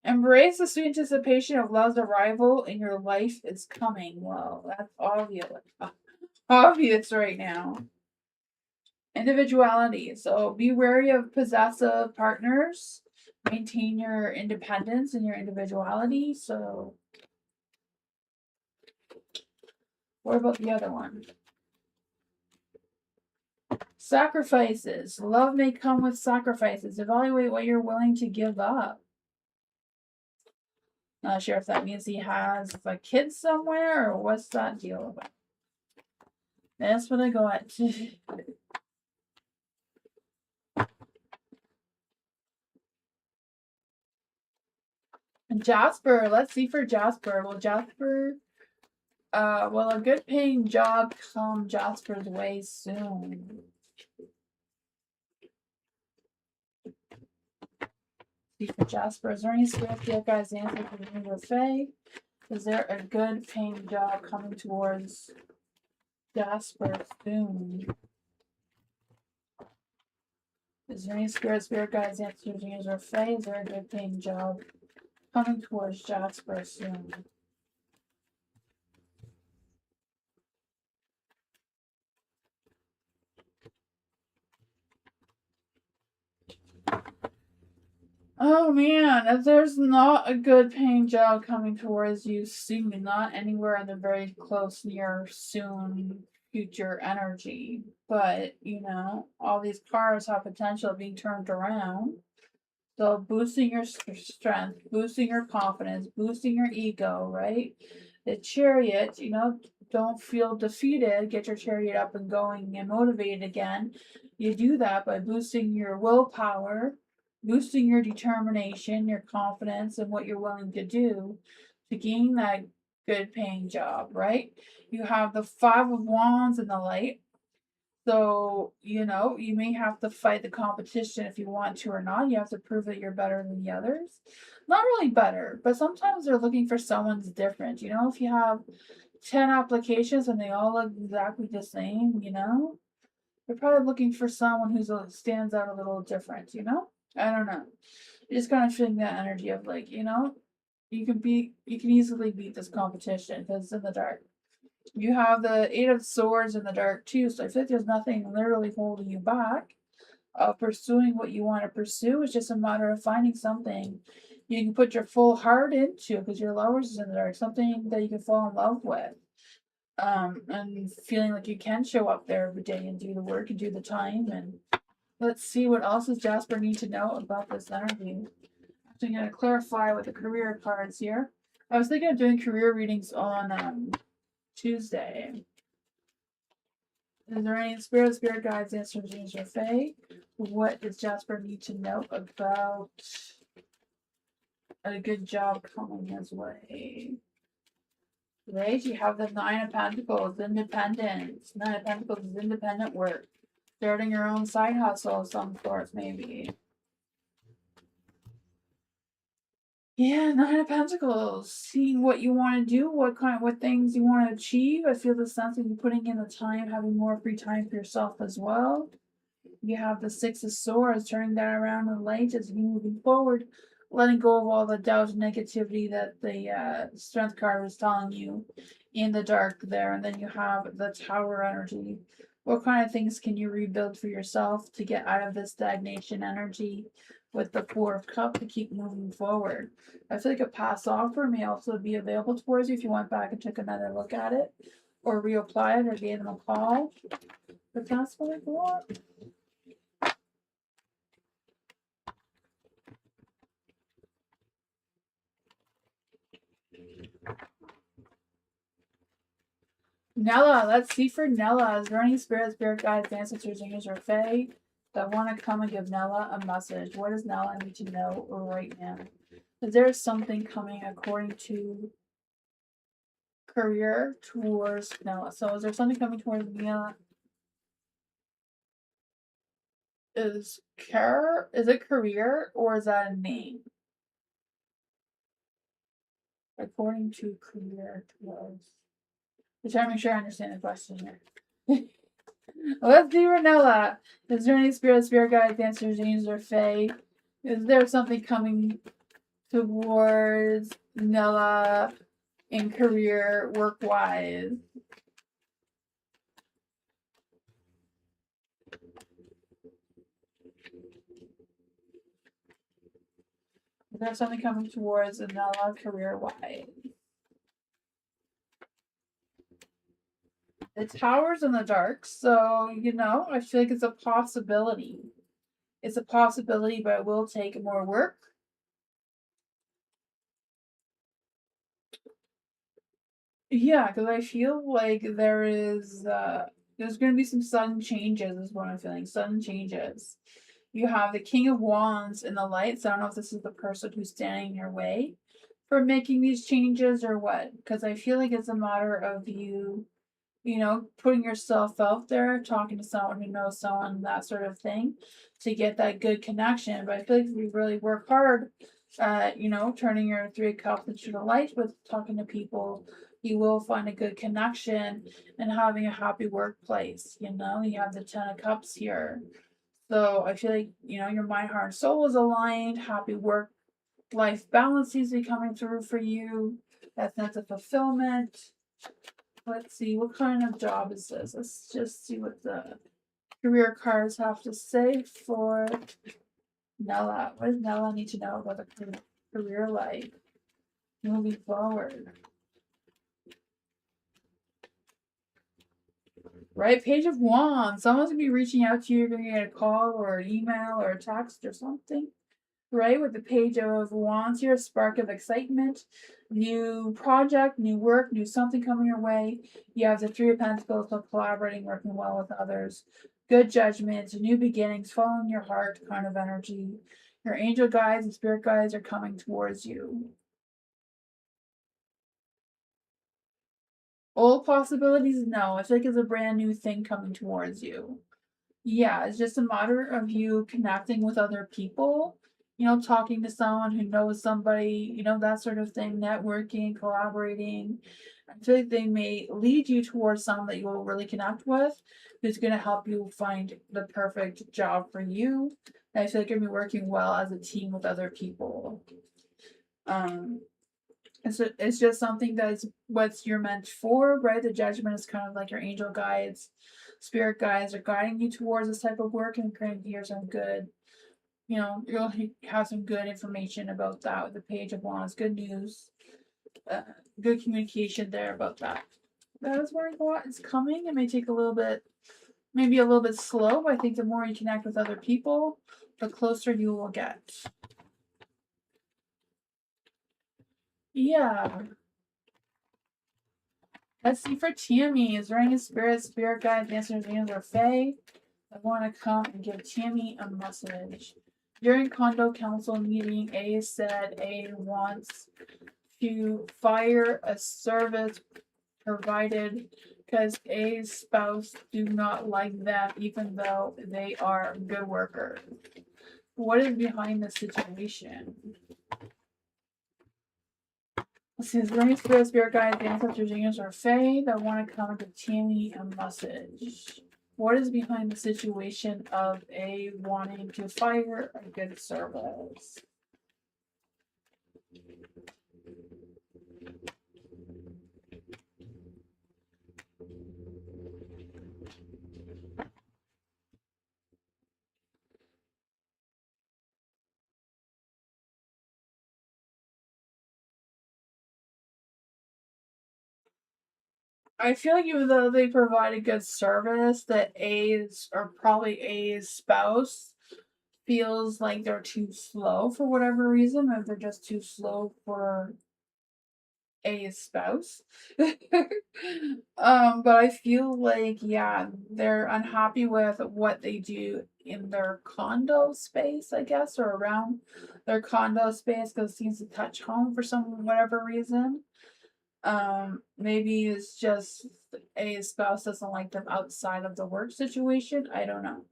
Embrace the sweet anticipation of love's arrival and your life is coming. Well, that's obvious right now. Individuality. So be wary of possessive partners. Maintain your independence and your individuality. So what about the other one? Sacrifices. Love may come with sacrifices. Evaluate what you're willing to give up. Not sure if that means he has a kid somewhere or what's that deal about. That's what I got. Jasper. Let's see for Jasper. Will a good paying job come Jasper's way soon? See for Jasper. Is there any spirit guys answer for the Angel Fae? Is there a good paying job coming towards Jasper soon? Is there any spirit guides answering the Angel Fae? Is there a good paying job coming towards Jasper soon? Oh man, if there's not a good paying job coming towards you soon, not anywhere in the very close, near, soon future energy, but all these cards have potential of being turned around. So boosting your strength, boosting your confidence, boosting your ego, right? The Chariot, don't feel defeated. Get your Chariot up and going and motivated again. You do that by boosting your willpower, boosting your determination, your confidence, and what you're willing to do to gain that good paying job, right? You have the Five of Wands in the light. So, you know, you may have to fight the competition if you want to or not. You have to prove that you're better than the others. Not really better, but sometimes they're looking for someone's different. You know, if you have 10 applications and they all look exactly the same, you know, they're probably looking for someone who stands out a little different, you know? I don't know. You're just kind of feeling that energy of like, you know, you can easily beat this competition because it's in the dark. You have the Eight of Swords in the dark too, so I feel like there's nothing literally holding you back of pursuing what you want to pursue. It's just a matter of finding something you can put your full heart into because your lovers is in the dark, something that you can fall in love with. And feeling like you can show up there every day and do the work and do the time. And let's see what else does Jasper need to know about this energy. I'm going to clarify with the career cards here. I was thinking of doing career readings on Tuesday. Is there any spirit guides, answers, or fae? What does Jasper need to know about a good job coming his way? Right? You have the Nine of Pentacles, independence. Nine of Pentacles is independent work. Starting your own side hustle of some sort, maybe. Yeah, Nine of Pentacles. Seeing what you want to do, what things you want to achieve. I feel the sense of you putting in the time, having more free time for yourself as well. You have the Six of Swords, turning that around in light as you moving forward, letting go of all the doubt and negativity that the Strength card was telling you in the dark there. And then you have the Tower energy. What kind of things can you rebuild for yourself to get out of this stagnation energy with the Four of Cups to keep moving forward? I feel like a past offer may also be available towards you if you went back and took another look at it or reapply it or gave them a call. But that's what I want. Nella, let's see for Nella. Is there any spirit guides, ancestors, angels, or fae that want to come and give Nella a message? What does Nella need to know right now? Is there something coming according to career towards Nella? So is there something coming towards Nella? Is it career or is that a name? According to career towards. I'm trying to make sure I understand the question here. Let's do Ranella. Is there any spirit guides, answers, angels, or fae? Is there something coming towards Nella in career, work wise? Is there something coming towards Nella career wise? The tower's in the dark, so you know, I feel like it's a possibility. It's a possibility, but it will take more work. Yeah, because I feel like there's going to be some sudden changes, is what I'm feeling. Sudden changes. You have the King of Wands in the lights. I don't know if this is the person who's standing in your way for making these changes or what. Because I feel like it's a matter of you, you know, putting yourself out there, talking to someone who knows someone, that sort of thing, to get that good connection. But I feel like if you really work hard, you know, turning your Three of Cups into the light with talking to people, you will find a good connection and having a happy workplace. You know, you have the Ten of Cups here. So I feel like, you know, your mind, heart, and soul is aligned, happy work life balance seems to be coming through for you, that sense of fulfillment. Let's see, what kind of job is this? Let's just see what the career cards have to say for Nella. What does Nella need to know about the career life moving forward? Right, Page of Wands. Someone's gonna be reaching out to you. You're gonna get a call or an email or a text or something. Right, with the Page of Wands here, spark of excitement, new project, new work, new something coming your way. You have the Three of Pentacles, so collaborating, working well with others, good judgment, new beginnings, following your heart kind of energy. Your angel guides and spirit guides are coming towards you. Old possibilities, no. I feel like it's a brand new thing coming towards you. Yeah, it's just a matter of you connecting with other people, talking to someone who knows somebody, that sort of thing, networking, collaborating. I feel like they may lead you towards someone that you will really connect with, who's going to help you find the perfect job for you. And I feel like you're going to be working well as a team with other people. Um, it's just something that's what you're meant for, right? The judgment is kind of like your angel guides, spirit guides are guiding you towards this type of work and going to hear some good, you'll have some good information about that with the Page of Wands. Good news, uh, good communication there about that. That is where I thought it's coming. It may take a little bit, maybe a little bit slow, but I think the more you connect with other people, the closer you will get. Yeah. Let's see for Tammy. Is there any spirit guide, dancers, angels, or fae that want to come and give Tammy a message? During condo council meeting, A said A wants to fire a service provided because A's spouse do not like them even though they are good workers. What is behind the situation? Let's see, is there any spirit guides, ancestors, angels, or fae that want to come to Tammy a message? What is behind the situation of A wanting to fire a good service? I feel like even though they provide a good service, that A's or probably A's spouse feels like they're too slow for whatever reason, or they're just too slow for A's spouse. But I feel like, yeah, they're unhappy with what they do in their condo space, I guess, or around their condo space because it seems to touch home for some whatever reason. Maybe it's just a spouse doesn't like them outside of the work situation. I don't know.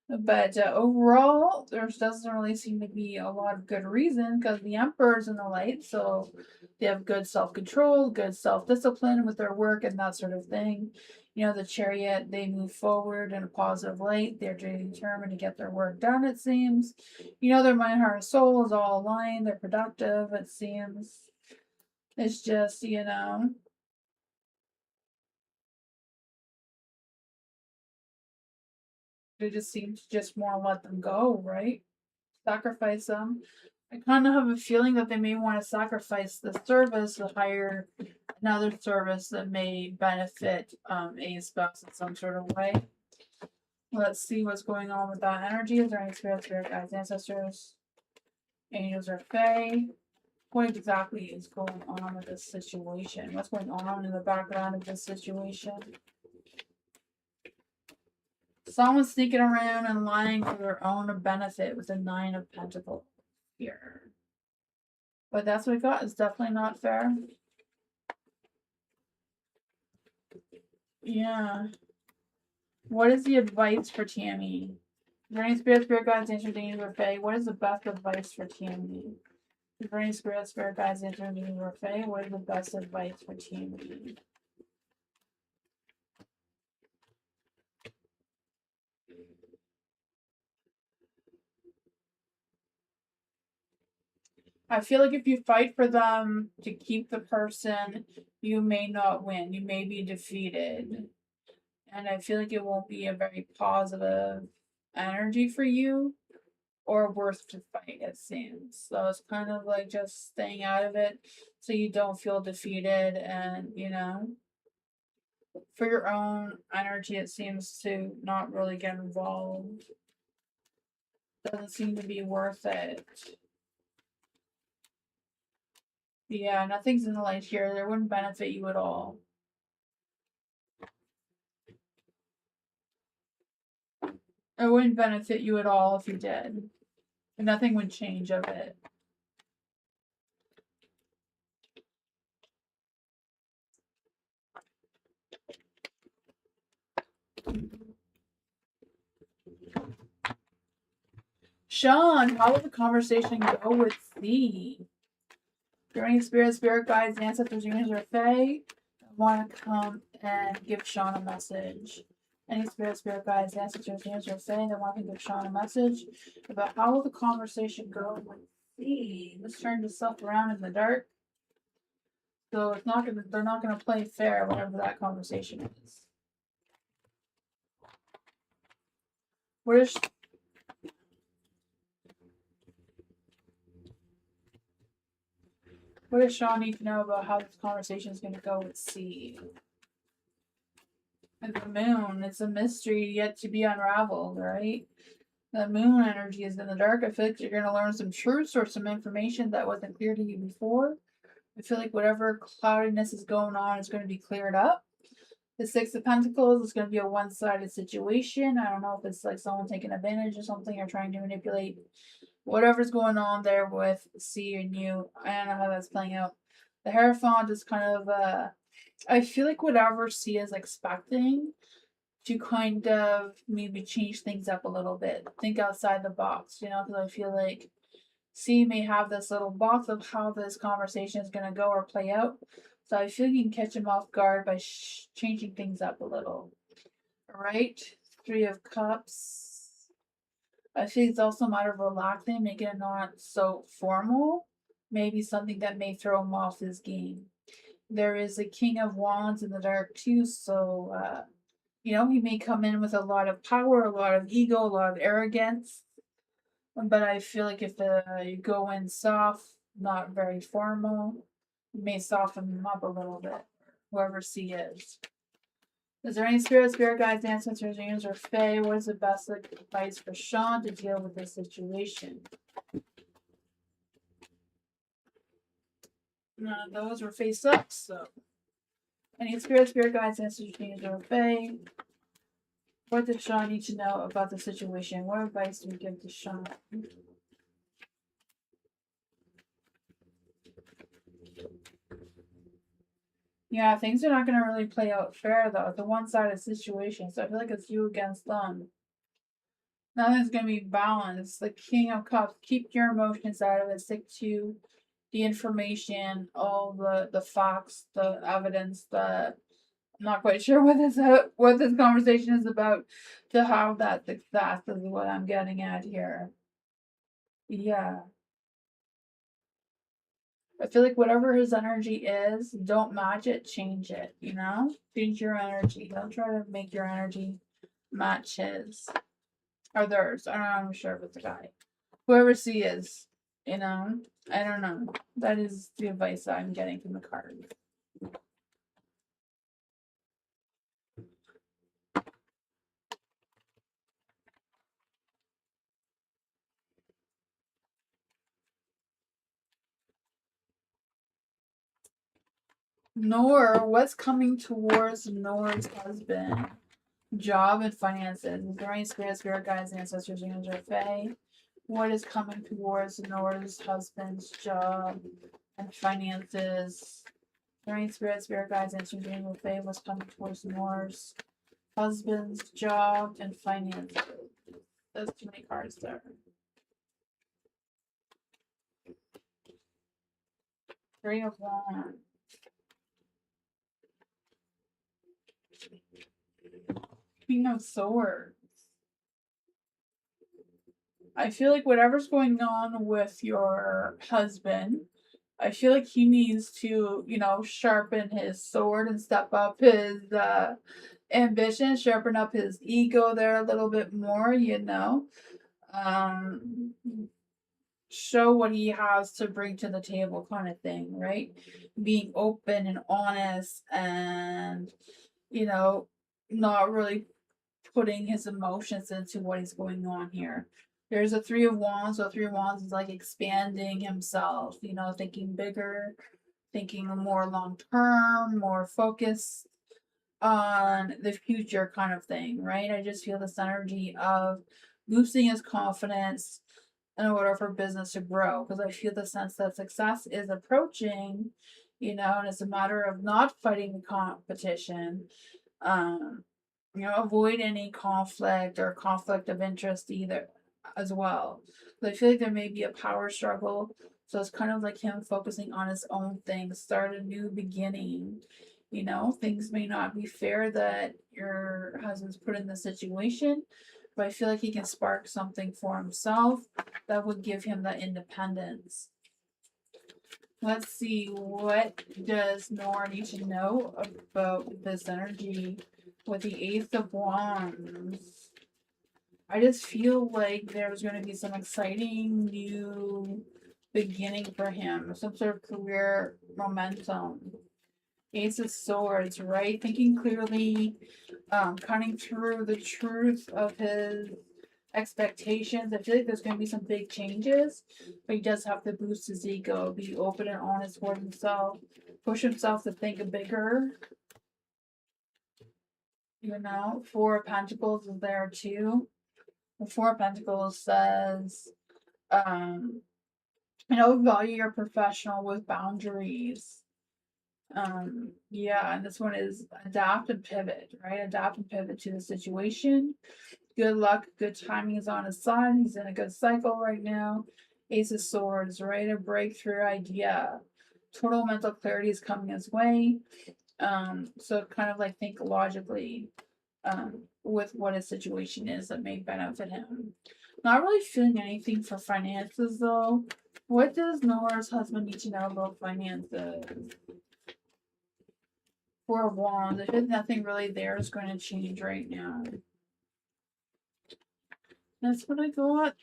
But overall, there doesn't really seem to be a lot of good reason because the Emperor's in the light, so they have good self control, good self discipline with their work and that sort of thing. The Chariot, they move forward in a positive light. They're determined to get their work done, it seems. Their mind, heart, and soul is all aligned. They're productive, it seems. It's just, they just seem to just want to let them go, right? Sacrifice them. I kind of have a feeling that they may want to sacrifice the service to hire another service that may benefit a spouse in some sort of way. Let's see what's going on with that energy. Is there any spirit guides, ancestors, angels, or fae? What exactly is going on with this situation? What's going on in the background of this situation? Someone's sneaking around and lying for their own benefit with the Nine of Pentacles here. But that's what we got. It's definitely not fair. Yeah. What is the advice for Tammy? Is there any spirit guides, ancient angels, or fae? What is the best advice for Tammy? Is there any spirit guides, ancient angels, or fae? What is the best advice for Tammy? I feel like if you fight for them to keep the person, you may not win. You may be defeated. And I feel like it won't be a very positive energy for you or worth to fight, it seems. So it's kind of like just staying out of it so you don't feel defeated and, for your own energy, it seems to not really get involved. Doesn't seem to be worth it. Yeah, nothing's in the light here. That wouldn't benefit you at all. It wouldn't benefit you at all if you did. Nothing would change of it. Sean, how will the conversation go with C? There any spirit guides, ancestors, unions, or fae want to come and give Sean a message? Any spirit guides, ancestors, unions, or fae that want to give Sean a message about how will the conversation go with C? Let's turn this stuff around in the dark. So it's not gonna. They're not gonna play fair, whatever that conversation is. What is What does Sean need to know about how this conversation is going to go with C? And the moon, it's a mystery yet to be unraveled, right? The moon energy is in the dark. I feel like you're going to learn some truths or some information that wasn't clear to you before. I feel like whatever cloudiness is going on is going to be cleared up. The Six of Pentacles is going to be a one-sided situation. I don't know if it's like someone taking advantage of something or trying to manipulate whatever's going on there with C and you. I don't know how that's playing out. The Hierophant is kind of I feel like whatever C is expecting to kind of maybe change things up a little bit. Think outside the box, you know, because I feel like C may have this little box of how this conversation is going to go or play out. So I feel you can catch him off guard by changing things up a little. All right, Three of Cups. I think it's also a matter of relaxing, making it not so formal. Maybe something that may throw him off his game. There is a King of Wands in the dark too, so you know, he may come in with a lot of power, a lot of ego, a lot of arrogance. But I feel like if you go in soft, not very formal, you may soften him up a little bit. Whoever C is. Is there any spirit guides, ancestors, angels, or fae? What is the best advice for Sean to deal with this situation? None of those were face up, so. Any spirit guides, ancestors, angels, or fae? What does Sean need to know about the situation? What advice do we give to Sean? Yeah, things are not going to really play out fair, though. It's a one-sided situation, so I feel like it's you against them. Nothing's going to be balanced. The King of Cups, keep your emotions out of it. Stick to the information, all the facts, the evidence. I'm not quite sure what this conversation is about. To have that success is what I'm getting at here. Yeah. I feel like whatever his energy is, don't match it, change it, you know? Change your energy. Don't try to make your energy match his. Or theirs. I don't know, I'm sure if it's a guy. Whoever C is, you know? I don't know. That is the advice I'm getting from the card. Nor, what's coming towards Nor's husband? Job and finances. Is there any spirit guides, ancestors, angels, or fae? What is coming towards Nor's husband's job and finances? Is there any spirit guides, ancestors, angels, or fae? What's coming towards Nor's husband's job and finances? There's too many cards there. Three of Wands. Queen of Swords. I feel like whatever's going on with your husband, I feel like he needs to, you know, sharpen his sword and step up his ambition, sharpen up his ego there a little bit more, you know. Show what he has to bring to the table, kind of thing, right? Being open and honest and, you know, not really putting his emotions into what is going on here. There's a Three of Wands, so Three of Wands is like expanding himself, you know, thinking bigger, thinking more long term, more focused on the future kind of thing, right? I just feel this energy of boosting his confidence in order for business to grow, because I feel the sense that success is approaching, you know, and it's a matter of not fighting the competition. You know, avoid any conflict or conflict of interest either. as well. So I feel like there may be a power struggle. So it's kind of like him focusing on his own things, start a new beginning. You know, things may not be fair that your husband's put in the situation, but I feel like he can spark something for himself that would give him that independence. Let's see, what does Nora need to know about this energy with the Eighth of Wands? I just feel like there's going to be some exciting new beginning for him, some sort of career momentum. Ace of Swords, right? Thinking clearly, cutting through the truth of his expectations. I feel like there's going to be some big changes, but he does have to boost his ego, be open and honest with himself, push himself to think bigger. You know, Four of Pentacles is there too. The Four of Pentacles says, um, value your professional with boundaries. Yeah, and this one is adapt and pivot, right? Adapt and pivot to the situation. Good luck, good timing is on his side. He's in a good cycle right now. Ace of Swords, right? A breakthrough idea. Total mental clarity is coming his way. So kind of like think logically, with what his situation is that may benefit him. Not really feeling anything for finances though. What does Nora's husband need to know about finances? Four of Wands. I think nothing really there is going to change right now. That's what I got.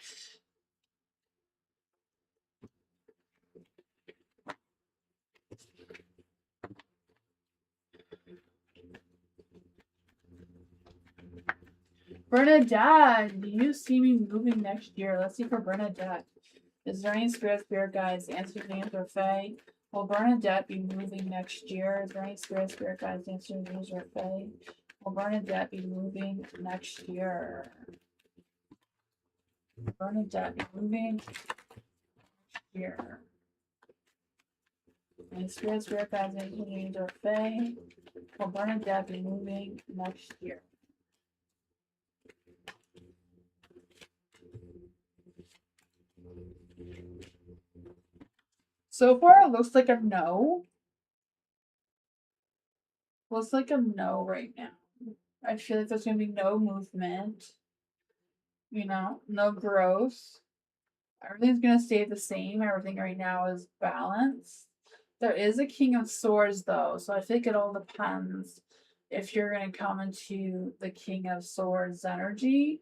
Bernadette, do you see me moving next year? Let's see for Bernadette. Is there any spirit guides? Answer names or Fae? Will Bernadette be moving next year? Is there any spirit guides? Answer names or Fae? Will Bernadette be moving next year? Bernadette be moving next year. Any spirit guides? Answer names or Fae? Will Bernadette be moving next year? So far, it looks like a no. Looks like a no right now. I feel like there's going to be no movement, no growth. Everything's going to stay the same. Everything right now is balanced. There is a King of Swords, though, so I think it all depends if you're going to come into the King of Swords energy.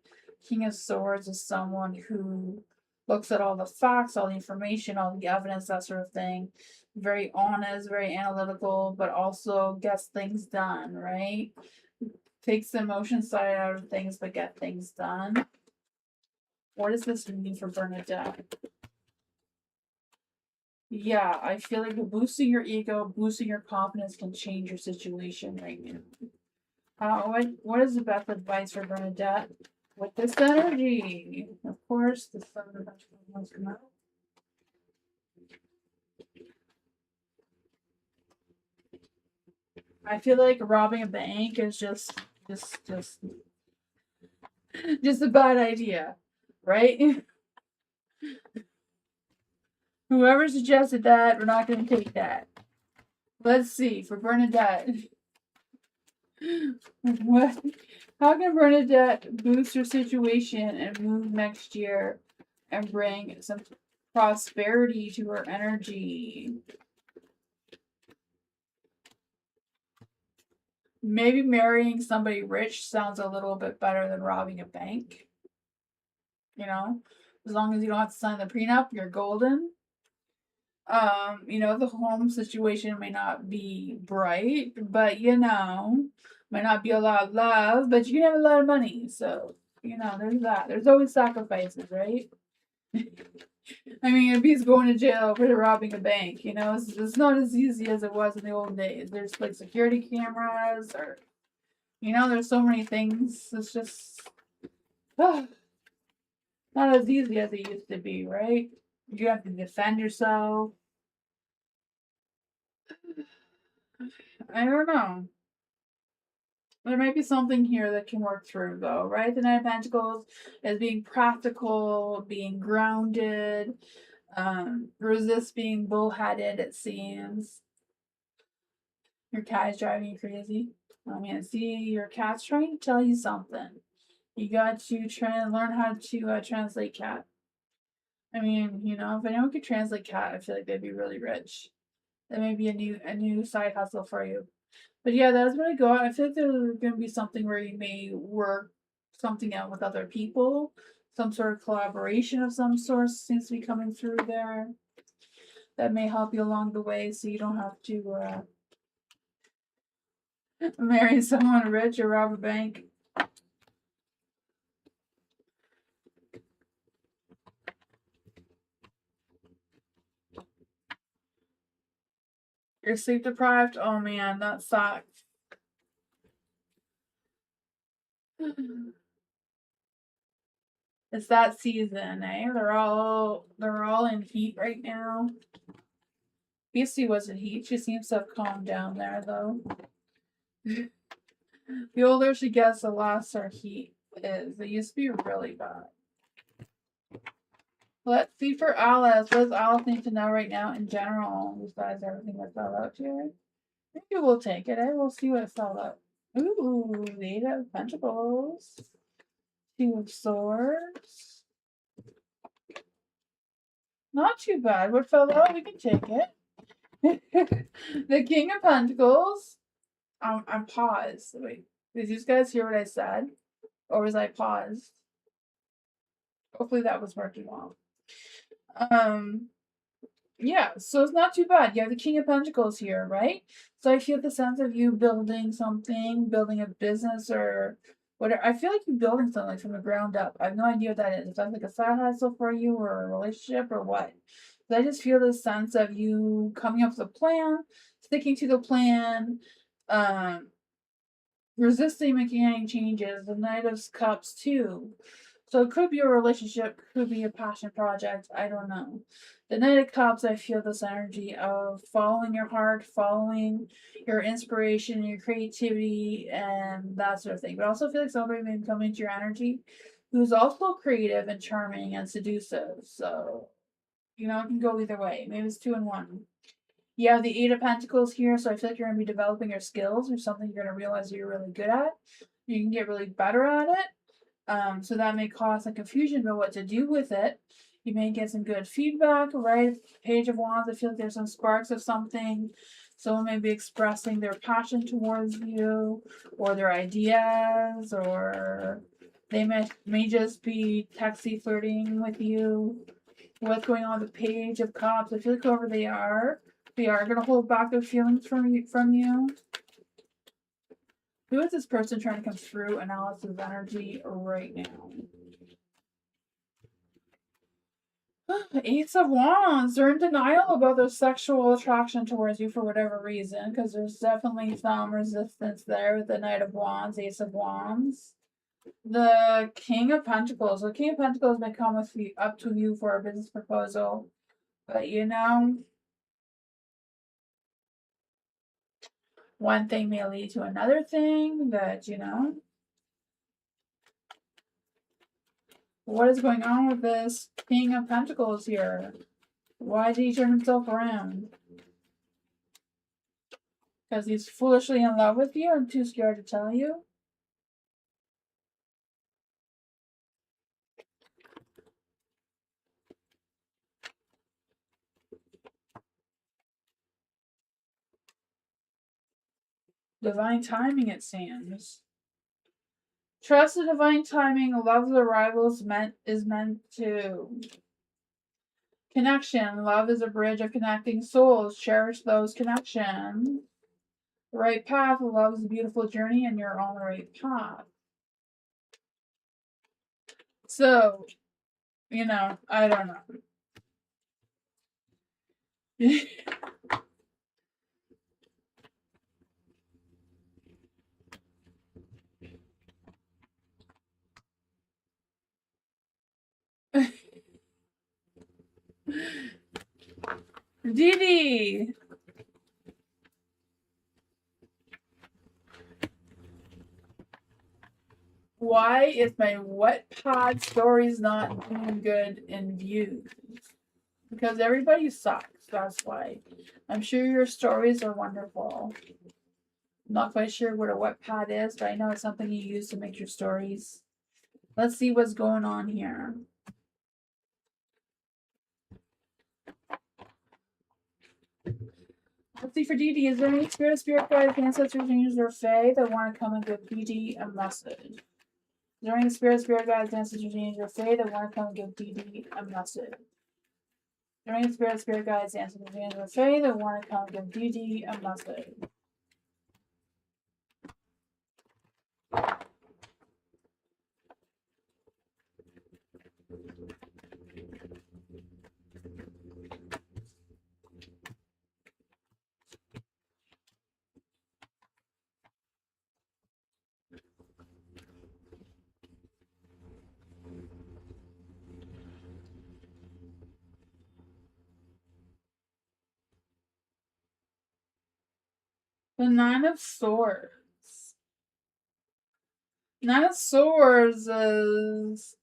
King of Swords is someone who looks at all the facts, all the information, all the evidence, that sort of thing. Very honest, very analytical, but also gets things done, right? Takes the emotion side out of things, but get things done. What does this mean for Bernadette? Yeah, I feel like boosting your ego, boosting your confidence can change your situation right now. What is the best advice for Bernadette with this energy? Of course, the sun of the wants to come out. I feel like robbing a bank is just a bad idea, right? Whoever suggested that, we're not going to take that. Let's see for Bernadette. What? How can Bernadette boost her situation and move next year and bring some prosperity to her energy? Maybe marrying somebody rich sounds a little bit better than robbing a bank. As long as you don't have to sign the prenup, you're golden. The home situation may not be bright, but might not be a lot of love, but you can have a lot of money. So, there's that. There's always sacrifices, right? I mean, if he's going to jail for robbing a bank, it's not as easy as it was in the old days. There's like security cameras, or there's so many things. It's just not as easy as it used to be, right? You have to defend yourself. I don't know. There might be something here that can work through, though, right? The Knight of Pentacles is being practical, being grounded, resist being bullheaded, it seems. Your cat is driving you crazy. I mean, see, your cat's trying to tell you something. You got to learn how to translate cat. I mean, you know, if anyone could translate cat, I feel like they'd be really rich. That may be a new side hustle for you. But yeah, that's what I got. I feel like there's going to be something where you may work something out with other people. Some sort of collaboration of some sort seems to be coming through there. That may help you along the way so you don't have to marry someone rich or rob a bank. You're sleep deprived? Oh man, that sucks. It's that season, eh? They're all in heat right now. Beastie was in heat. She seems to have calmed down there though. The older she gets, the less her heat is. It used to be really bad. Let's see for Alice. What does Alice need to know right now in general, besides everything that fell out here? Maybe we'll take it, eh? We'll see what fell out. Ooh, the Eight of Pentacles. Two of Swords. Not too bad. What fell out, we can take it. The King of Pentacles. I'm paused. Wait, did you guys hear what I said? Or was I paused? Hopefully that was working well. Yeah, so it's not too bad. You have the King of Pentacles here, right? So I feel the sense of you building something, building a business or whatever. I feel like you're building something like from the ground up. I have no idea what that is. Is that like a side hustle for you or a relationship or what? But I just feel this sense of you coming up with a plan, sticking to the plan, um, resisting making any changes. The Knight of Cups too. So it could be a relationship, could be a passion project. I don't know. The Knight of Cups, I feel this energy of following your heart, following your inspiration, your creativity, and that sort of thing. But I also feel like somebody may be coming into your energy who's also creative and charming and seductive. So, you know, it can go either way. Maybe it's 2 in 1. You have the Eight of Pentacles here, so I feel like you're going to be developing your skills or something you're going to realize you're really good at. You can get really better at it. So that may cause some confusion about what to do with it. You may get some good feedback, right? Page of Wands, I feel like there's some sparks of something. Someone may be expressing their passion towards you or their ideas, or they may just be texty flirting with you. What's going on with the Page of Cups? I feel like whoever they are going to hold back their feelings from you. Who is this person trying to come through Analysis energy right now? Eights of Wands. They're in denial about their sexual attraction towards you for whatever reason, because there's definitely some resistance there with the Knight of Wands, Ace of Wands. The King of Pentacles. The King of Pentacles may come with you, up to you for a business proposal, but you know, one thing may lead to another thing that, you know. What is going on with this King of Pentacles here? Why did he turn himself around? Because he's foolishly in love with you and too scared to tell you? Divine timing, it seems. Trust the divine timing. Love the rivals is meant to. Connection. Love is a bridge of connecting souls. Cherish those connections. The right path. Love is a beautiful journey and you're on the right path. So, you know, I don't know. Didi! Why is my Wattpad stories not doing good in views? Because everybody sucks, that's why. I'm sure your stories are wonderful. I'm not quite sure what a Wattpad is, but I know it's something you use to make your stories. Let's see what's going on here. Let's see for DD. Is there any spirit guides, ancestors, angels, or fae that want to come and give DD a message? Is there any spirit guides, ancestors, angels, or fae that want to come and give DD a message? Is there any spirit guides, ancestors, angels, or fae that want to come and give DD a message? The Nine of Swords. Nine of Swords is...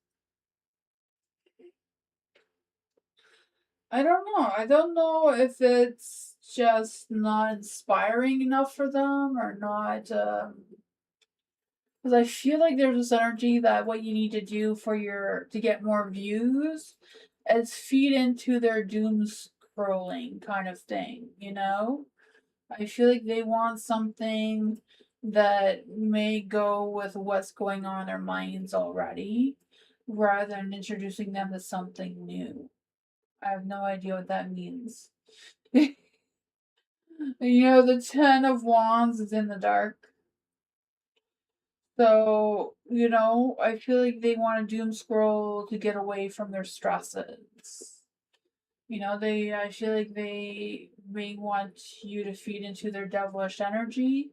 I don't know. I don't know if it's just not inspiring enough for them or not. Because I feel like there's this energy that what you need to do to get more views is feed into their doom scrolling kind of thing, you know? I feel like they want something that may go with what's going on in their minds already, rather than introducing them to something new. I have no idea what that means. You know, the Ten of Wands is in the dark. So, you know, I feel like they want to doom scroll to get away from their stresses. You know, I feel like they may want you to feed into their devilish energy,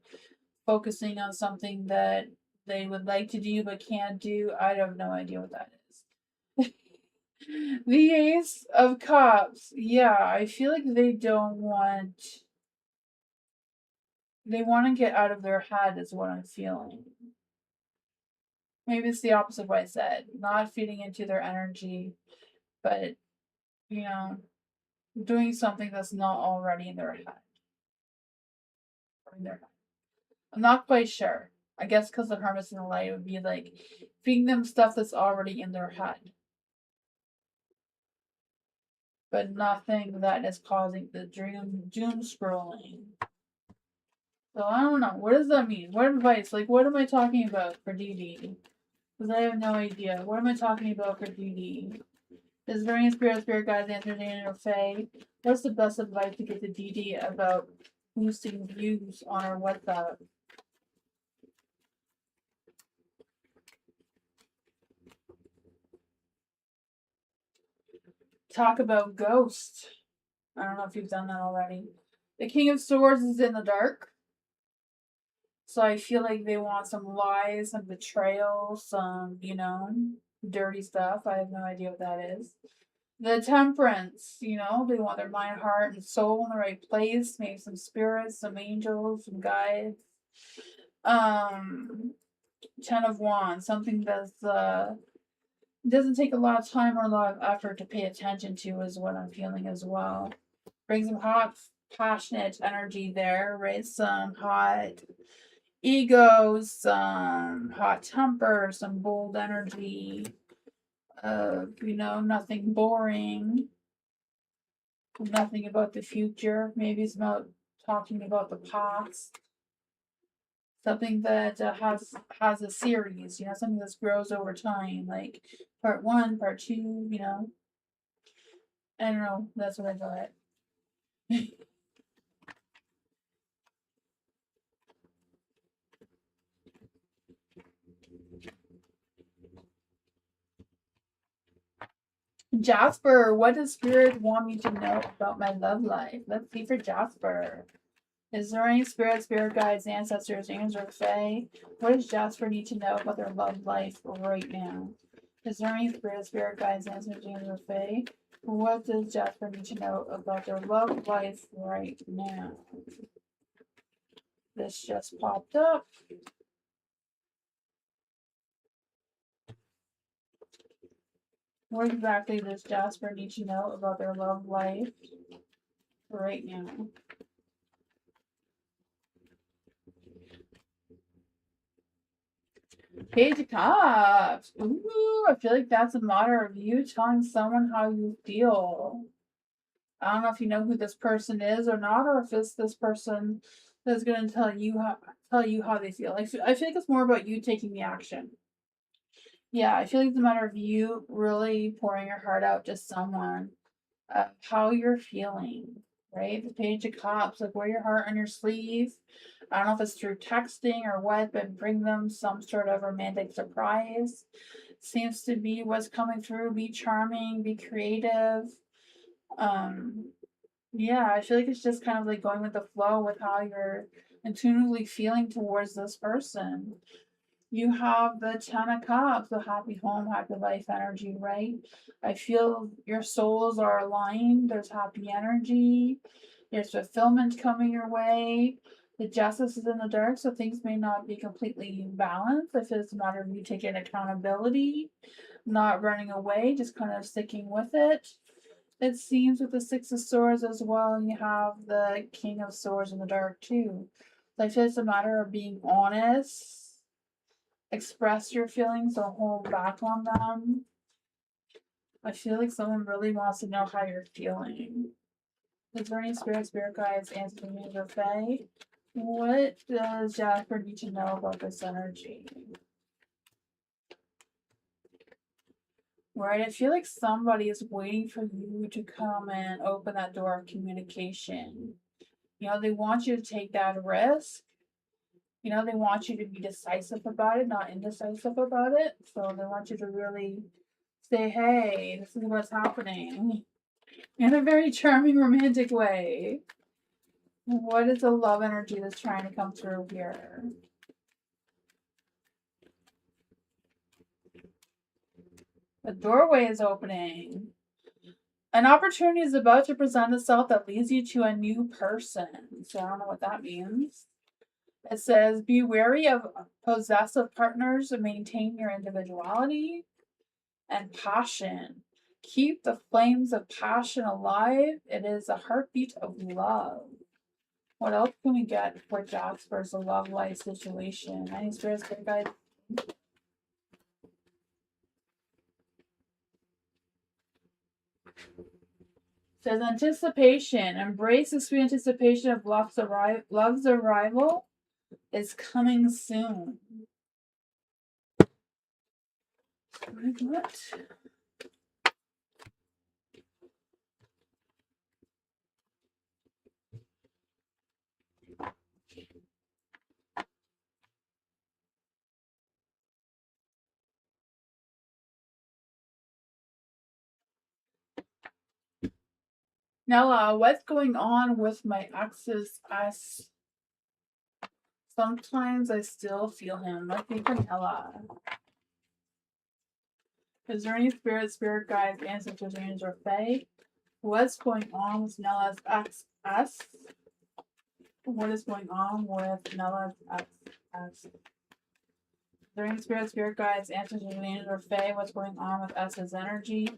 focusing on something that they would like to do but can't do. I have no idea what that is. The Ace of Cups. Yeah, I feel like they want to get out of their head is what I'm feeling. Maybe it's the opposite of what I said. Not feeding into their energy, but, you know, doing something that's not already in their head. I'm not quite sure. I guess because the Hermits in the Light would be like feeding them stuff that's already in their head. But nothing that is causing the doom scrolling. So I don't know. What does that mean? What advice? Like, what am I talking about for DD? Because I have no idea. What am I talking about for DD? Is there any spirit guides, answers, or fae? What's the best advice to get to DD about boosting views on our WhatsApp? Talk about Ghost. I don't know if you've done that already. The King of Swords is in the dark. So I feel like they want some lies, some betrayal, some, you know, dirty stuff. I have no idea what that is. The Temperance, you know, they want their mind, heart, and soul in the right place. Maybe some spirits, some angels, some guides. Ten of Wands, something that's doesn't take a lot of time or a lot of effort to pay attention to is what I'm feeling as well. Brings some hot, passionate energy there, right? Some hot egos, some hot temper, some bold energy. You know, nothing boring. Nothing about the future. Maybe it's about talking about the past. Something that has a series, you know, something that grows over time, like part 1, part 2, you know. I don't know. That's what I got. Jasper, what does Spirit want me to know about my love life? Let's see for Jasper. Is there any spirit guides, ancestors, angels, or fae? What does Jasper need to know about their love life right now? Is there any spirit guides, ancestors, angels, or fae? What does Jasper need to know about their love life right now? This just popped up. What exactly does Jasper need to know about their love life right now? Page of Cups. Ooh, I feel like that's a matter of you telling someone how you feel. I don't know if you know who this person is or not, or if it's this person that's going to tell you how they feel. I feel like it's more about you taking the action. Yeah, I feel like it's a matter of you really pouring your heart out to someone, how you're feeling, right? The Page of Cups, like wear your heart on your sleeve. I don't know if it's through texting or what, but bring them some sort of romantic surprise. Seems to be what's coming through. Be charming, be creative. Yeah, I feel like it's just kind of like going with the flow with how you're intuitively feeling towards this person. You have the Ten of Cups, the happy home, happy life energy, right? I feel your souls are aligned. There's happy energy. There's fulfillment coming your way. The justice is in the dark, so things may not be completely balanced. I feel it's a matter of you taking accountability, not running away, just kind of sticking with it. It seems with the Six of Swords as well, and you have the King of Swords in the dark too. So I feel it's a matter of being honest, express your feelings, don't hold back on them. I feel like someone really wants to know how you're feeling. Is there any spirit guides, ancestors, or fae? What does Jasper need to know about this energy? Right, I feel like somebody is waiting for you to come and open that door of communication. You know, they want you to take that risk. You know, they want you to be decisive about it, not indecisive about it. So they want you to really say, hey, this is what's happening in a very charming, romantic way. What is the love energy that's trying to come through here? A doorway is opening. An opportunity is about to present itself that leads you to a new person. So I don't know what that means. It says, be wary of possessive partners and maintain your individuality and passion. Keep the flames of passion alive. It is a heartbeat of love. What else can we get for Jasper's love life situation? Any spirits, guys? Says anticipation. Embrace the sweet anticipation of love's arrival is coming soon. What? Nella, what's going on with my ex's us? Sometimes I still feel him. Let's be for Nella. Is there any spirit guides, ancestors, angels, or fae? What's going on with Nella's ex us? What is going on with Nella's ex us? Is there any spirit guides, ancestors, angels, or fae? What's going on with S's energy?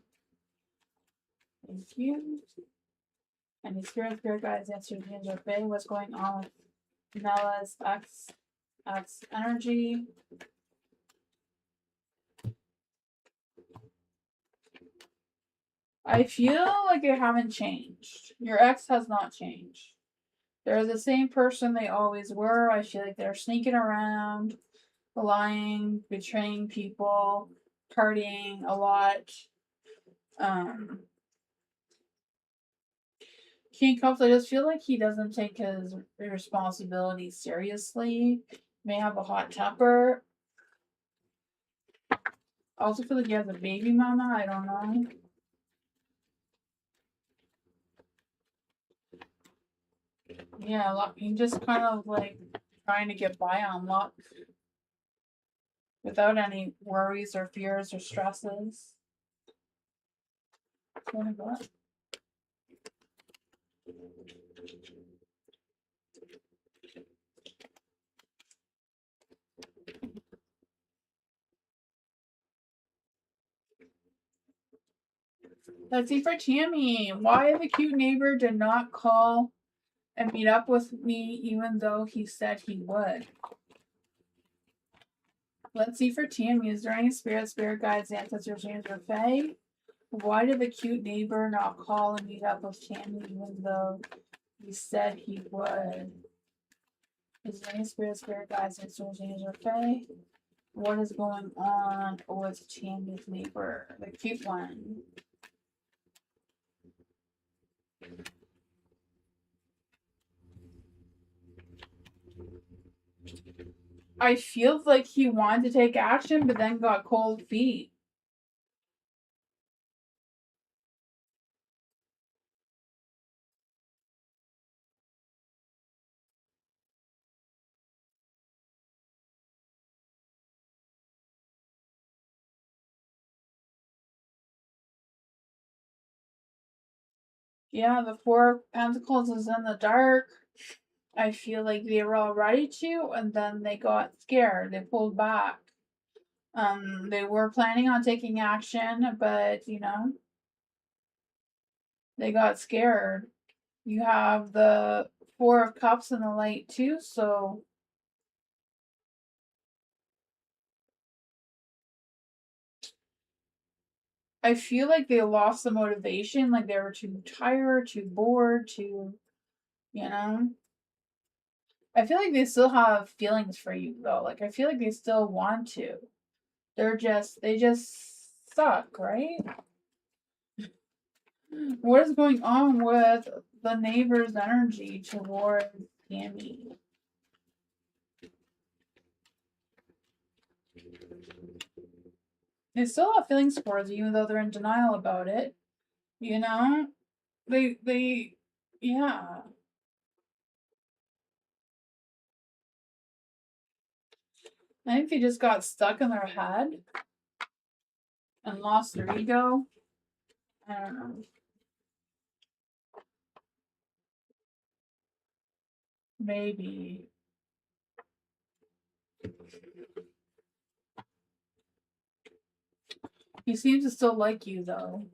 Thank you. Any spirit guides, ancestors, angels, or fae? What's going on with Nella's ex energy? I feel like you haven't changed. Your ex has not changed. They're the same person they always were. I feel like they're sneaking around, lying, betraying people, partying a lot. King Cups, I just feel like he doesn't take his responsibility seriously. May have a hot temper. I also feel like he has a baby mama. I don't know. Yeah, he just kind of like trying to get by on luck without any worries or fears or stresses. What? Let's see for Tammy. Why the cute neighbor did not call and meet up with me even though he said he would. Let's see for Tammy. Is there any spirit guides, ancestors, or fae? Why did the cute neighbor not call and meet up with Tammy even though he said he would? Is there any spirit guides, ancestors, or fae? What is going on with Tammy's neighbor, the cute one? I feel like he wanted to take action, but then got cold feet. Yeah, the Four of Pentacles is in the dark. I feel like they were all ready to, and then they got scared. They pulled back. They were planning on taking action, but they got scared. You have the Four of Cups in the light too, so I feel like they lost the motivation, like they were too tired, too bored, I feel like they still have feelings for you though. Like I feel like they still want to. They just suck, right? What is going on with the neighbor's energy towards Tammy? They still have feelings towards you, even though they're in denial about it. You know? Yeah. I think they just got stuck in their head and lost their ego. I don't know. Maybe. He seems to still like you, though.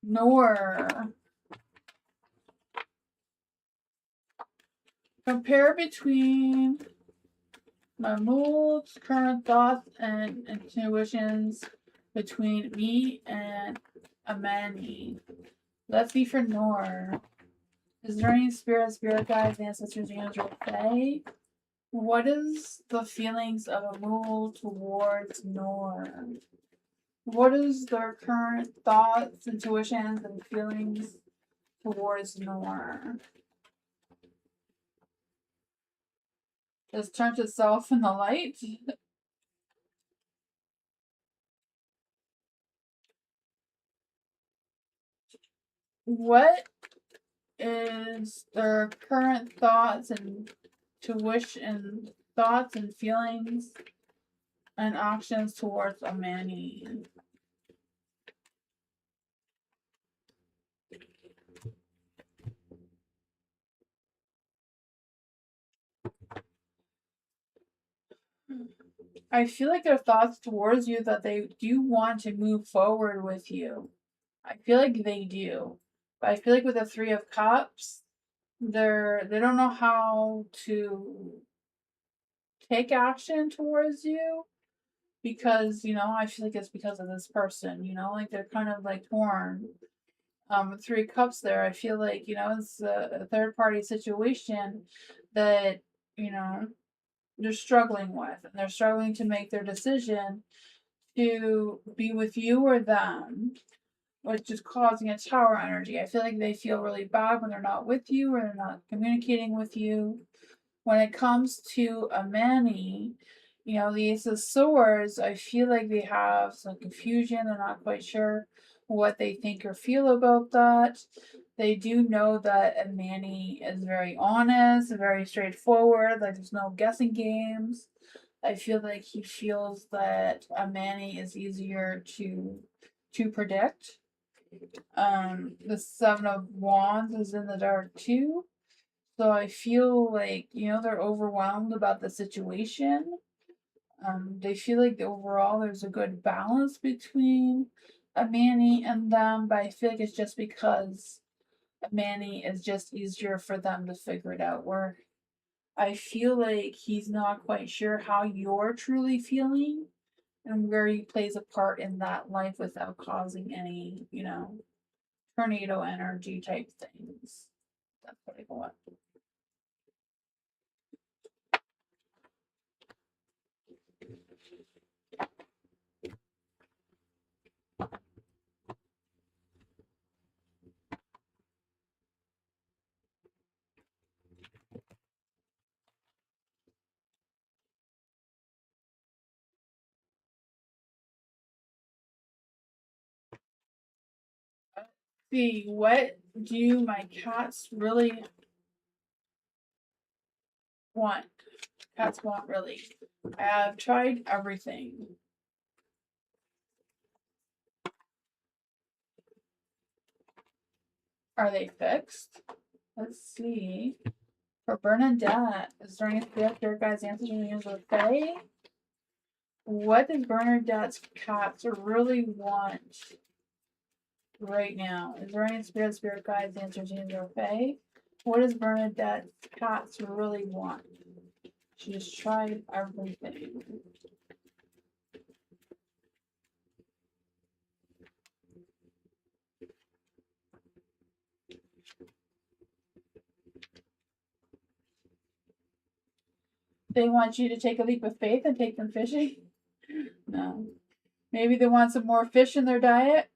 Nor. Compare between my moods, current thoughts, and intuitions between me and Amani. Let's see for Nor. Is there any spirit guides, ancestors, angels, or fae? What is the feelings of a mule towards Nor? What is their current thoughts, intuitions, and feelings towards Nor? Just turns itself in the light. What is their current thoughts and thoughts and feelings and actions towards Amani? I feel like their thoughts towards you that they do want to move forward with you. I feel like they do. But I feel like with the Three of Cups, they don't know how to take action towards you because, I feel like it's because of this person, like they're kind of like torn. Three Cups there, I feel like, it's a third party situation that, they're struggling with, and they're struggling to make their decision to be with you or them, which is causing a tower energy. I feel like they feel really bad when they're not with you or they're not communicating with you. When it comes to a Manny, the Ace of Swords, I feel like they have some confusion. They're not quite sure what they think or feel about that. They do know that a Manny is very honest, very straightforward, like there's no guessing games. I feel like he feels that a Manny is easier to predict. The Seven of Wands is in the dark too. So I feel like, they're overwhelmed about the situation. They feel like overall there's a good balance between a Manny and them, but I feel like it's just because a Manny is just easier for them to figure it out. Where I feel like he's not quite sure how you're truly feeling and where he plays a part in that life without causing any, tornado energy type things. That's what I want. See, what do my cats really want? Cats want really. I have tried everything. Are they fixed? Let's see. For Bernadette, is there any spirit guys answers in the use of Fae? What does Bernadette's cats really want right now? Is there any spirit guides, answers, in your Fae? What does Bernadette's cats really want? She's tried everything. They want you to take a leap of faith and take them fishing? No. Maybe they want some more fish in their diet?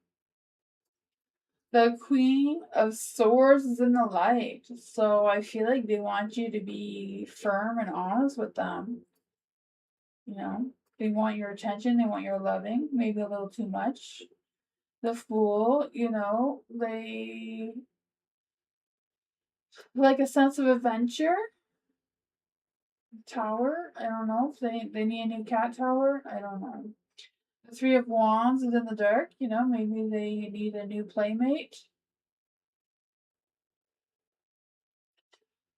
The Queen of Swords is in the light, so I feel like they want you to be firm and honest with them. They want your attention, they want your loving, maybe a little too much. The Fool, they like a sense of adventure. Tower, I don't know if they need a new cat tower. I don't know. The Three of Wands is in the dark. Maybe they need a new playmate.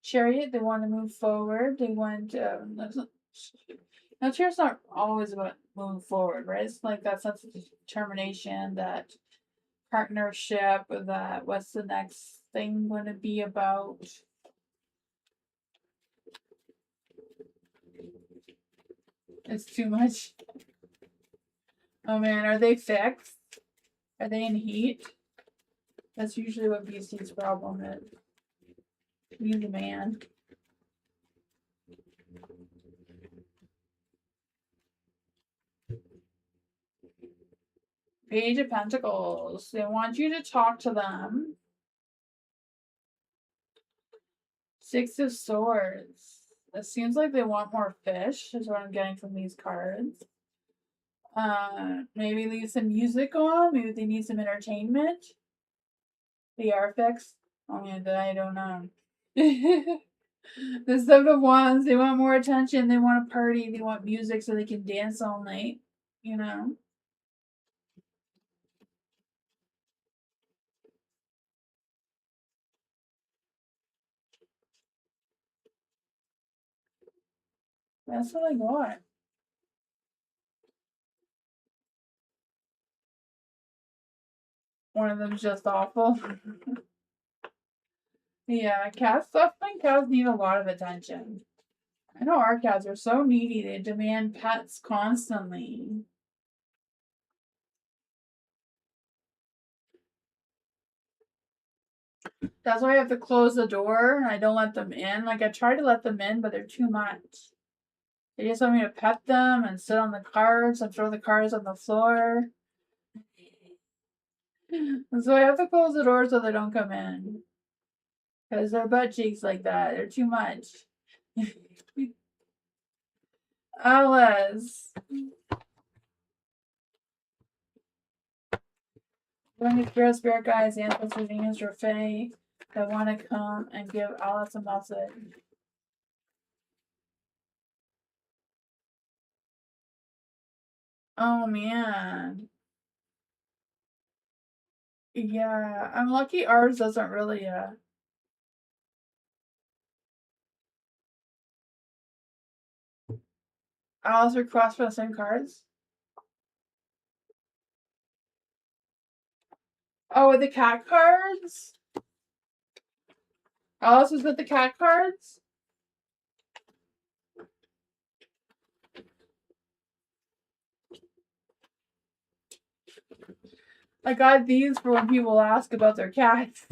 Chariot, they want to move forward. They want. Now, Chariot's not always about moving forward, right? It's like that sense of determination, that partnership, that what's the next thing going to be about. It's too much. Oh man, are they fixed? Are they in heat? That's usually what BC's problem is. He's a man. Page of Pentacles. They want you to talk to them. Six of Swords. It seems like they want more fish, is what I'm getting from these cards. Maybe leave some music on. Maybe they need some entertainment. They are fixed. I don't know. The Seven of Wands, they want more attention. They want a party. They want music so they can dance all night. That's what I got. One of them's just awful. Yeah, cats, definitely cats need a lot of attention. I know our cats are so needy, they demand pets constantly. That's why I have to close the door and I don't let them in. Like, I try to let them in, but they're too much. They just want me to pet them and sit on the cards and throw the cards on the floor. And so I have to close the door so they don't come in. Because they're butt cheeks like that. They're too much. Alice. When the spirit guides, ancestors, demons, or fae that want to come and give Alice a message. Oh man. Yeah, I'm lucky ours doesn't really Alice are crossed by the same cards. Oh, with the cat cards? Alice was with the cat cards? I got these for when people ask about their cats.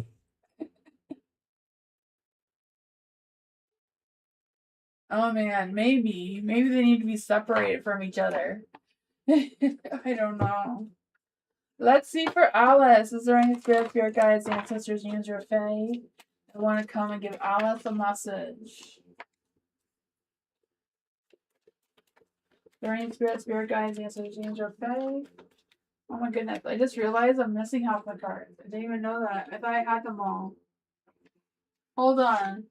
Oh man, maybe. Maybe they need to be separated from each other. I don't know. Let's see for Alice. Is there any spirit guides, ancestors, unions, or fae that want to come and give Alice a message? Is there any spirit guides, ancestors, unions, or fae? Oh my goodness. I just realized I'm missing half my cards. I didn't even know that. I thought I had them all. Hold on.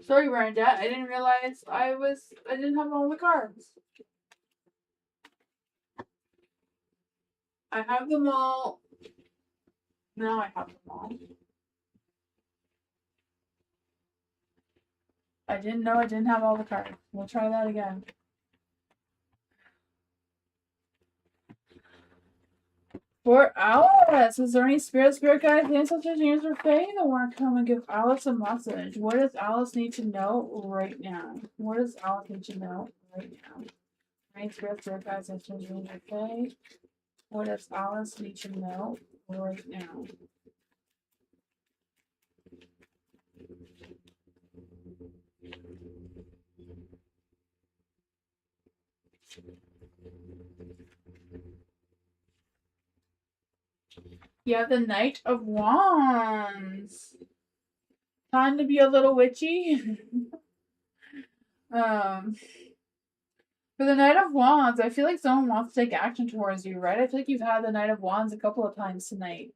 Sorry, Bernadette. I didn't realize I didn't have all the cards. I have them all. Now I have them all. I didn't know I didn't have all the cards. We'll try that again. For Alice, is there any spirit guides, ancestors, unions, or fae that want to come and give Alice a message? What does Alice need to know right now? What does Alice need to know right now? Any spirit guides, ancestors, unions, or fae? What does Alice need to know right now? You have the Knight of Wands. Time to be a little witchy. For the Knight of Wands, I feel like someone wants to take action towards you, right? I feel like you've had the Knight of Wands a couple of times tonight,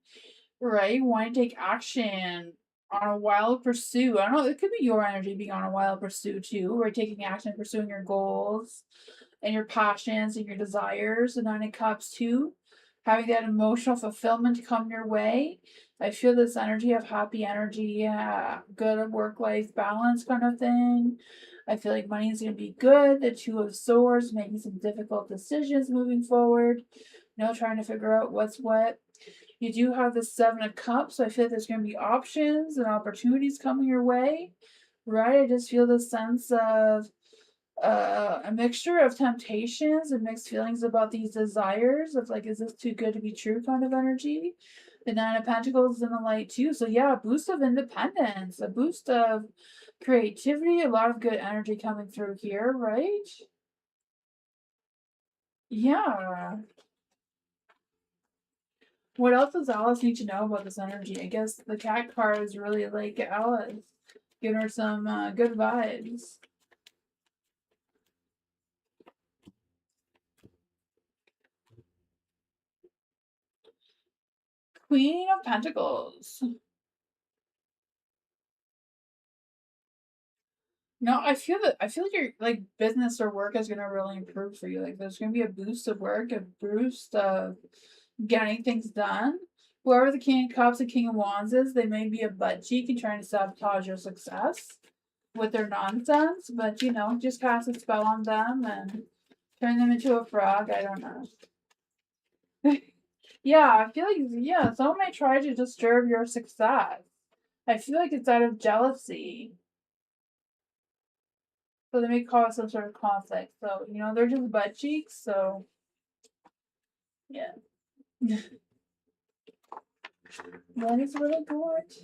right? You want to take action on a wild pursuit. I don't know, it could be your energy being on a wild pursuit too, right? Taking action, pursuing your goals and your passions and your desires. The Nine of Cups too. Having that emotional fulfillment come your way. I feel this energy of happy energy, good work-life balance kind of thing. I feel like money is going to be good. The Two of Swords, making some difficult decisions moving forward. Trying to figure out what's what. You do have the Seven of Cups, so I feel like there's going to be options and opportunities coming your way, right? I just feel the sense of a mixture of temptations and mixed feelings about these desires of like, is this too good to be true kind of energy. The Nine of Pentacles in the light too. So yeah, a boost of independence, a boost of creativity, a lot of good energy coming through here, right? Yeah. What else does Alice need to know about this energy? I guess the cat card is really like Alice, giving her some good vibes. Queen of Pentacles. No, I feel like your like business or work is gonna really improve for you. Like there's gonna be a boost of work, a boost of getting things done. Whoever the King of Cups and King of Wands is, they may be a butt cheek and trying to sabotage your success with their nonsense, but just cast a spell on them and turn them into a frog. I don't know. Yeah, I feel like someone may try to disturb your success. I feel like it's out of jealousy. So they may cause some sort of conflict. So, they're just butt cheeks, so yeah. That is what I got.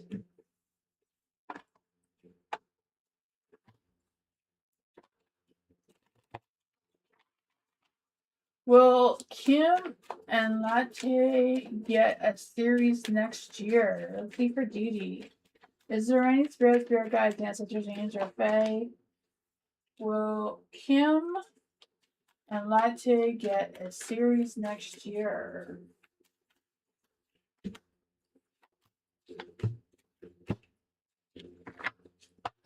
Will Kim and Latte get a series next year? Let's see for Didi. Is there any spirit guides, ancestors, angels, or fae? Will Kim and Latte get a series next year?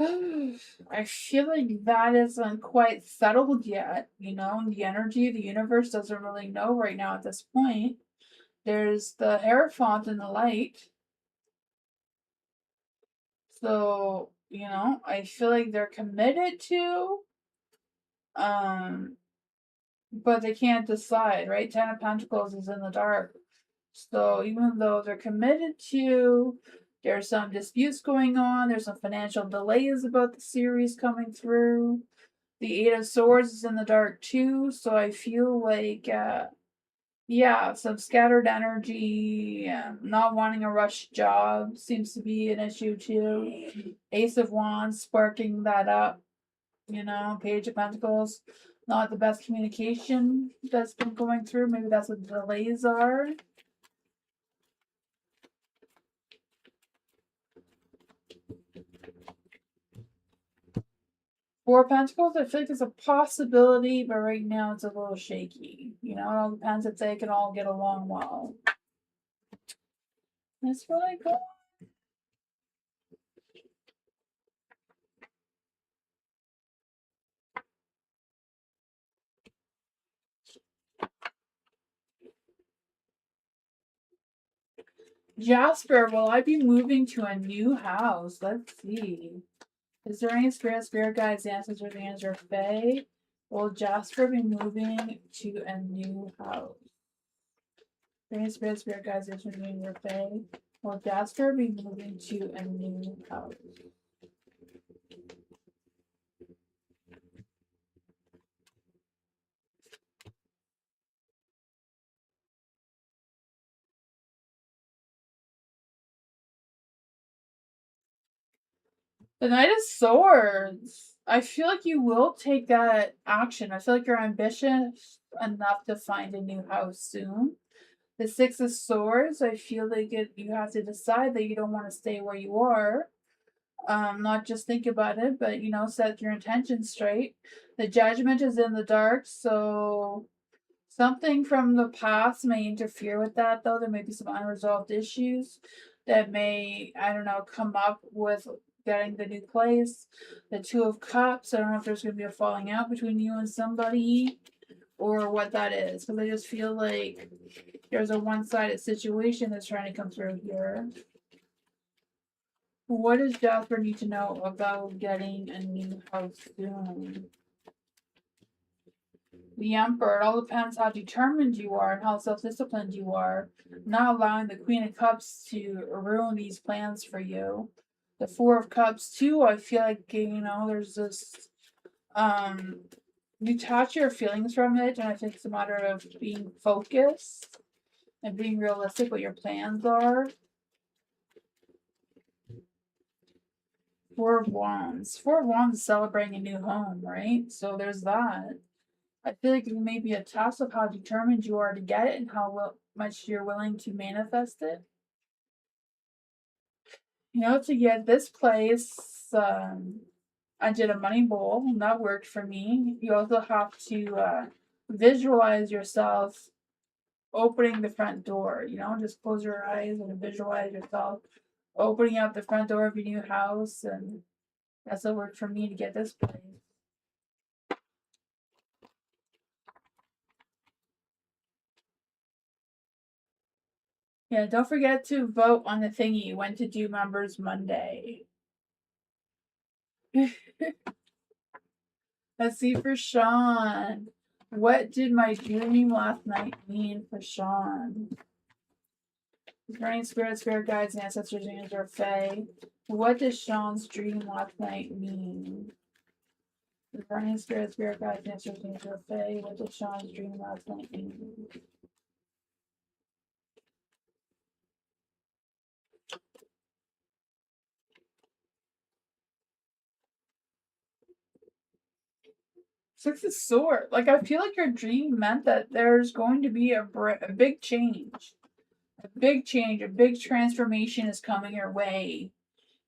I feel like that isn't quite settled yet, the energy of the universe doesn't really know right now at this point. There's the Hierophant in the light. So, I feel like they're committed to, um, but they can't decide, right? Ten of Pentacles is in the dark. So even though they're committed to, there's some disputes going on, there's some financial delays about the series coming through. The Eight of Swords is in the dark too, so I feel like, some scattered energy, not wanting a rush job seems to be an issue too. Ace of Wands sparking that up, Page of Pentacles, not the best communication that's been going through. Maybe that's what the delays are. Four of Pentacles, I feel like it's a possibility, but right now it's a little shaky. It all depends if they can all get along well. That's what I got. Jasper, will I be moving to a new house? Let's see. Is there any spirit guides, ancestors, or answer Fae? Will Jasper be moving to a new house? Any spirit guides, ancestors, or answer Fae? Will Jasper be moving to a new house? The Knight of Swords. I feel like you will take that action. I feel like you're ambitious enough to find a new house soon. The Six of Swords, I feel like you have to decide that you don't want to stay where you are. Not just think about it, but set your intentions straight. The Judgment is in the dark, so something from the past may interfere with that, though. There may be some unresolved issues that may, I don't know, come up with getting the new place. The Two of Cups, I don't know if there's going to be a falling out between you and somebody or what that is, because I just feel like there's a one-sided situation that's trying to come through here. What does Jasper need to know about getting a new house soon? The Emperor, it all depends how determined you are and how self-disciplined you are. Not allowing the Queen of Cups to ruin these plans for you. The Four of Cups, too, I feel like, there's this, detach your feelings from it, and I think it's a matter of being focused and being realistic what your plans are. Four of Wands. Four of Wands is celebrating a new home, right? So there's that. I feel like it may be a toss of how determined you are to get it and how much you're willing to manifest it. To get this place, I did a money bowl, and that worked for me. You also have to visualize yourself opening the front door. Just close your eyes and visualize yourself opening up the front door of your new house, and that's what worked for me to get this place. Yeah, don't forget to vote on the thingy when to do Members Monday. Let's see for Sean. What did my dream last night mean for Sean? Running spirit guides, ancestors, angels, or Fae. What does Sean's dream last night mean? Running spirit guides, ancestors, angels, or Fae. What does Sean's dream last night mean? Six of Swords. Like, I feel like your dream meant that there's going to be a big change. A big change, a big transformation is coming your way.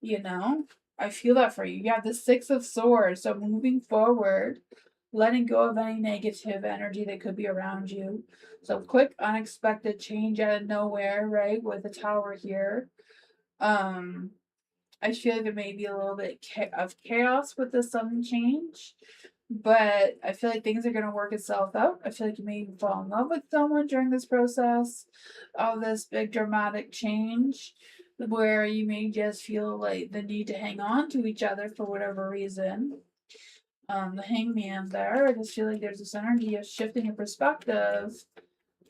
I feel that for you. You have the Six of Swords. So moving forward, letting go of any negative energy that could be around you. So quick, unexpected change out of nowhere, right? With the Tower here. I feel like there may be a little bit of chaos with the sudden change, but I feel like things are going to work itself out. I feel like you may even fall in love with someone during this process of this big dramatic change. where you may just feel like the need to hang on to each other for whatever reason. The hangman there, I just feel like there's this energy of shifting your perspective,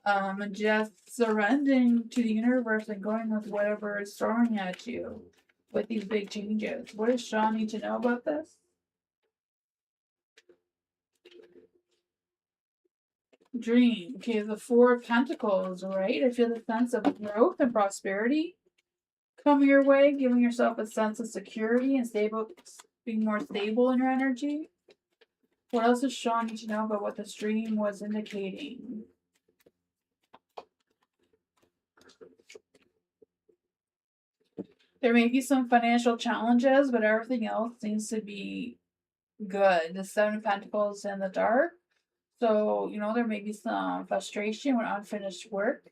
and just surrendering to the universe and going with whatever is throwing at you with these big changes. What does Sean need to know about this? Dream. Okay, the Four of Pentacles, right? I feel the sense of growth and prosperity coming your way, giving yourself a sense of security and stable, being more stable in your energy. What else does Sean need to know about what this dream was indicating? There may be some financial challenges, but everything else seems to be good. The Seven of Pentacles in the dark. So, there may be some frustration with unfinished work,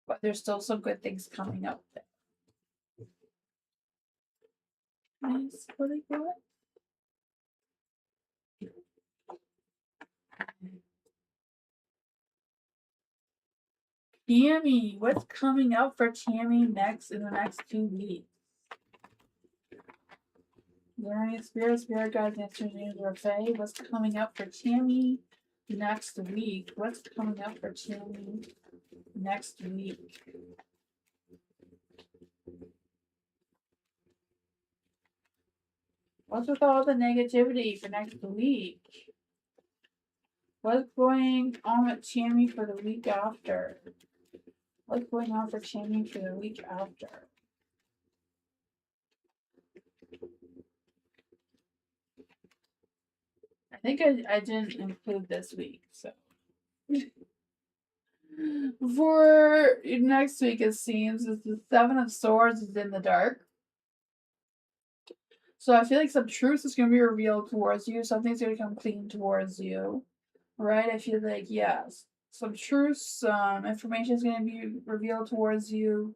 but there's still some good things coming up there. Nice. Really good. Tammy, what's coming up for Tammy next in the next 2 weeks? Learning spirit guides, answers, or Fae. What's coming up for Tammy next week? What's coming up for Tammy next week? What's with all the negativity for next week? What's going on with Tammy for the week after? What's going on for Tammy for the week after? I think I didn't include this week, so. For next week, it seems, is the Seven of Swords is in the dark. So I feel like some truth is going to be revealed towards you. Something's going to come clean towards you, right? I feel like, yes, some truth, some information is going to be revealed towards you.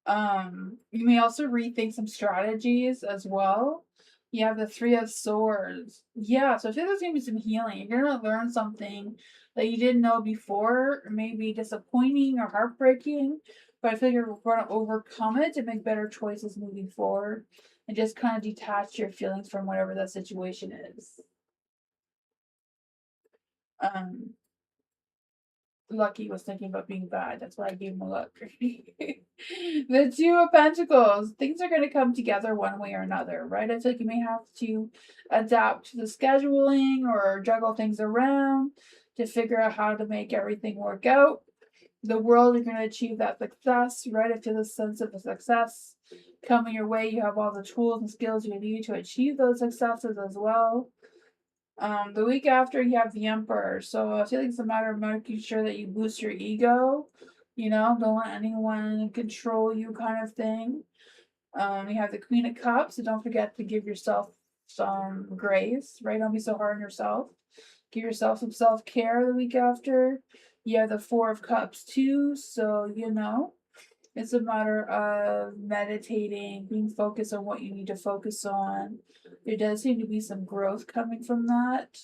You may also rethink some strategies as well. You have the Three of Swords. Yeah, so I feel there's going to be some healing. You're going to learn something that you didn't know before. It may be disappointing or heartbreaking, but I feel like you're going to overcome it and make better choices moving forward and just kind of detach your feelings from whatever that situation is. Lucky was thinking about being bad. That's why I gave him a look. The Two of Pentacles. Things are going to come together one way or another, right? I feel like you may have to adapt to the scheduling or juggle things around to figure out how to make everything work out. The world is going to achieve that success, right? I feel the sense of a success coming your way. You have all the tools and skills you need to achieve those successes as well. The week after, you have the Emperor. So I feel like it's a matter of making sure that you boost your ego. Don't let anyone control you, kind of thing. You have the Queen of Cups, so don't forget to give yourself some grace, right? Don't be so hard on yourself. Give yourself some self-care the week after. You have the Four of Cups too, so it's a matter of meditating, being focused on what you need to focus on. There does seem to be some growth coming from that.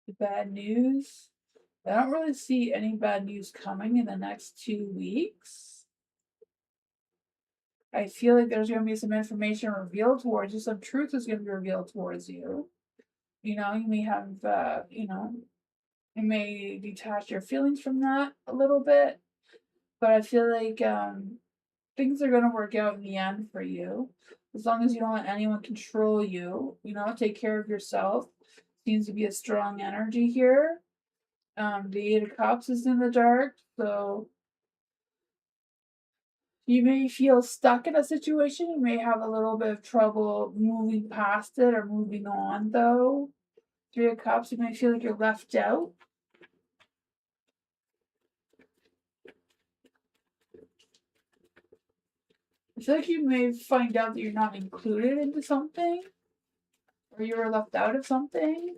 The bad news. I don't really see any bad news coming in the next 2 weeks. I feel like there's going to be some information revealed towards you. Some truth is going to be revealed towards you. You may have, you may detach your feelings from that a little bit. But I feel like things are going to work out in the end for you. As long as you don't let anyone control you, take care of yourself. Seems to be a strong energy here. The Eight of Cups is in the dark, so you may feel stuck in a situation. You may have a little bit of trouble moving past it or moving on, though. Three of Cups, you may feel like you're left out. I feel like you may find out that you're not included into something, or you were left out of something.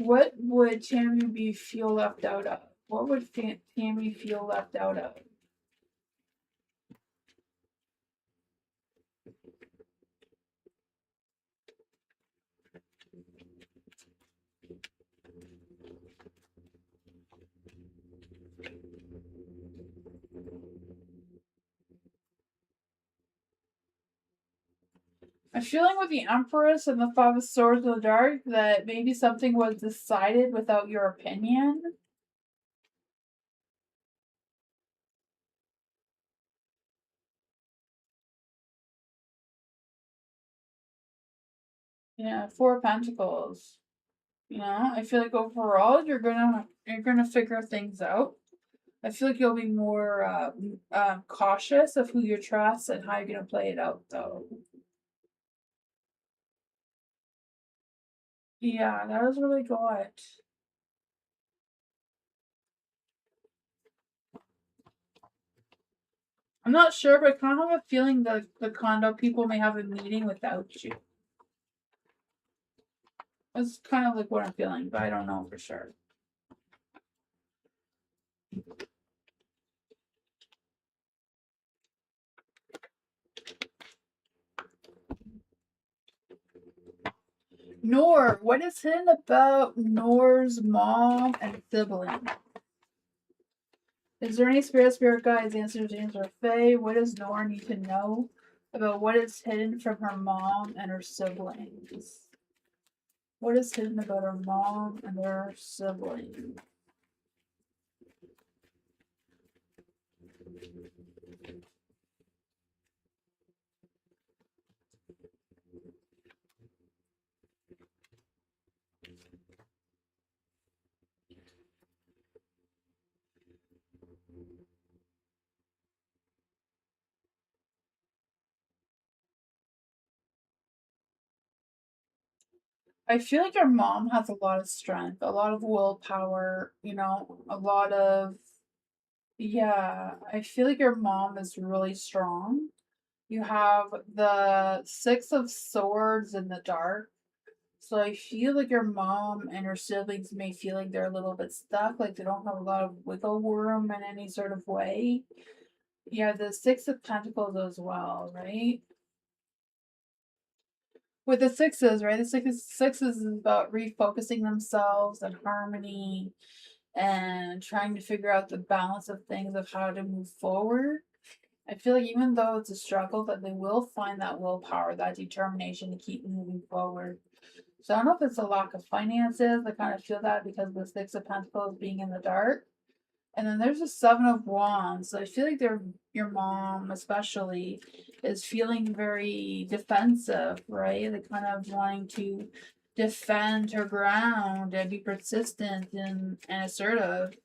What would Tammy feel left out of? What would Tammy feel left out of? I'm feeling with the Empress and the Five of Swords in the Dark that maybe something was decided without your opinion. Yeah, Four of Pentacles. I feel like overall you're gonna figure things out. I feel like you'll be more cautious of who you trust and how you're gonna play it out, though. Yeah, that was really good. I'm not sure, but I kind of have a feeling that the condo people may have a meeting without you. That's kind of like what I'm feeling, but I don't know for sure. Nor, what is hidden about Nor's mom and sibling? Is there any spirit guides, answer to Tamsy Fae? What does Nor need to know about what is hidden from her mom and her siblings? What is hidden about her mom and her siblings? I feel like your mom has a lot of strength, a lot of willpower, a lot of, yeah, I feel like your mom is really strong. You have the Six of Swords in the dark. So I feel like your mom and her siblings may feel like they're a little bit stuck, like they don't have a lot of wiggle room in any sort of way. Yeah, the Six of Pentacles as well, right? With the sixes, right? The sixes is about refocusing themselves and harmony and trying to figure out the balance of things of how to move forward. I feel like even though it's a struggle, that they will find that willpower, that determination to keep moving forward. So I don't know if it's a lack of finances. I kind of feel that because of the Six of Pentacles being in the dark. And then there's a Seven of Wands. So I feel like your mom, especially, is feeling very defensive, right? Like kind of wanting to defend her ground and be persistent and assertive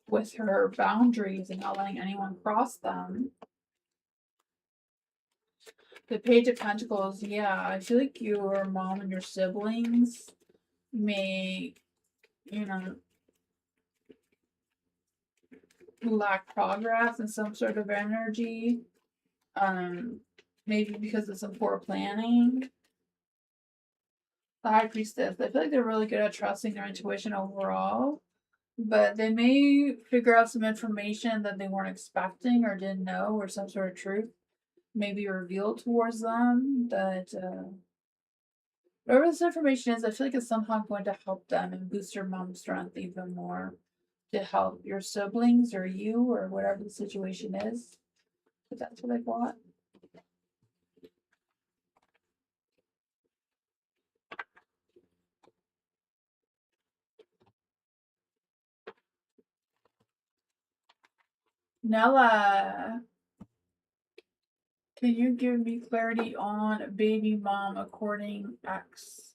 with her boundaries and not letting anyone cross them. The Page of Pentacles, yeah, I feel like your mom and your siblings may, you know, lack progress and some sort of energy. Maybe because of some poor planning. The High Priestess, I feel like they're really good at trusting their intuition overall, but they may figure out some information that they weren't expecting or didn't know, or some sort of truth may be revealed towards them that whatever this information is, I feel like it's somehow going to help them and boost your mom's strength even more to help your siblings or you or whatever the situation is. But that's what I got. Nella, can you give me clarity on baby mom according X?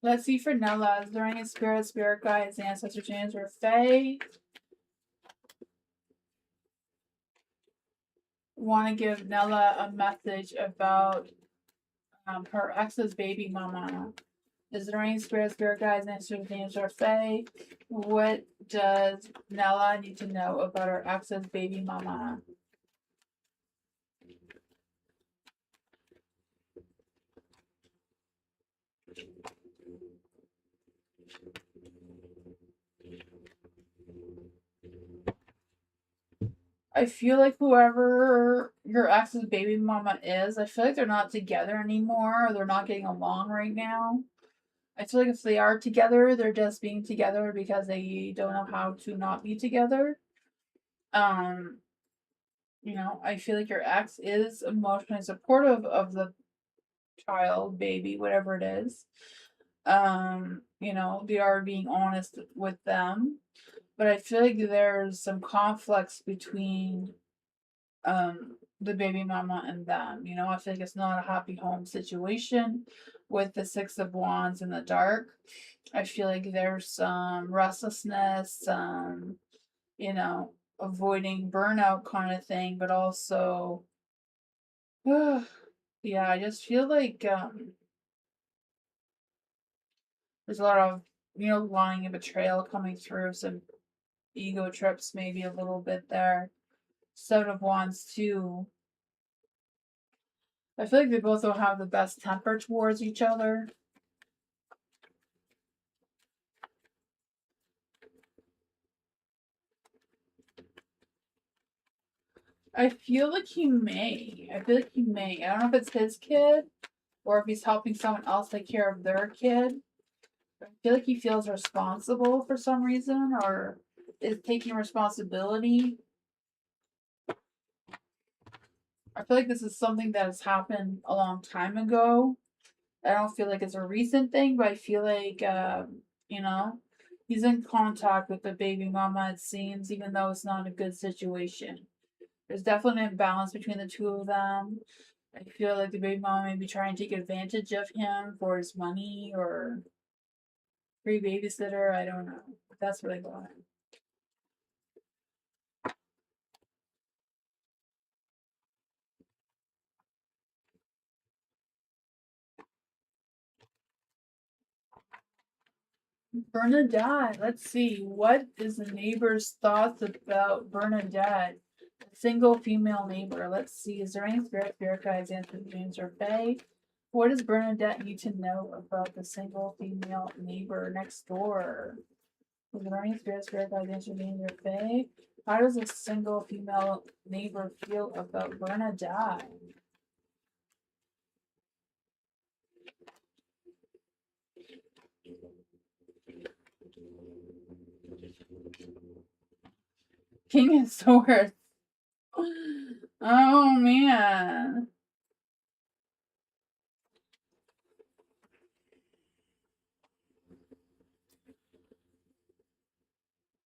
Let's see for Nella. Is there any spirit guides, ancestor chains, or fae? Want to give Nella a message about her ex's baby mama. Is there any spirit guides, ancestor chains, or fae? What does Nella need to know about her ex's baby mama? I feel like whoever your ex's baby mama is, I feel like they're not together anymore. Or they're not getting along right now. I feel like if they are together, they're just being together because they don't know how to not be together. You know, I feel like your ex is emotionally supportive of the child, baby, whatever it is. You know, they are being honest with them. But I feel like there's some conflicts between the baby mama and them. You know, I feel like it's not a happy home situation with the Six of Wands in the dark. I feel like there's some restlessness, you know, avoiding burnout kind of thing, but also, yeah, I just feel like there's a lot of, you know, lying and betrayal coming through, some ego trips, maybe a little bit there. Seven of Wands, too. I feel like they both don't have the best temper towards each other. I feel like he may. I feel like he may. I don't know if it's his kid or if he's helping someone else take care of their kid. I feel like he feels responsible for some reason or is taking responsibility. I feel like this is something that has happened a long time ago. I don't feel like it's a recent thing, but I feel like, you know, he's in contact with the baby mama, it seems, even though it's not a good situation. There's definitely an imbalance between the two of them. I feel like the baby mama may be trying to take advantage of him for his money or free babysitter. I don't know. That's what I got. Bernadette. Let's see. What is the neighbor's thoughts about Bernadette? A single female neighbor. Let's see. Is there any spirit guides, answers, dreams, or fae? What does Bernadette need to know about the single female neighbor next door? Is there any spirit guides, answers, dreams, or fae? How does a single female neighbor feel about Bernadette? King of Swords. Oh man.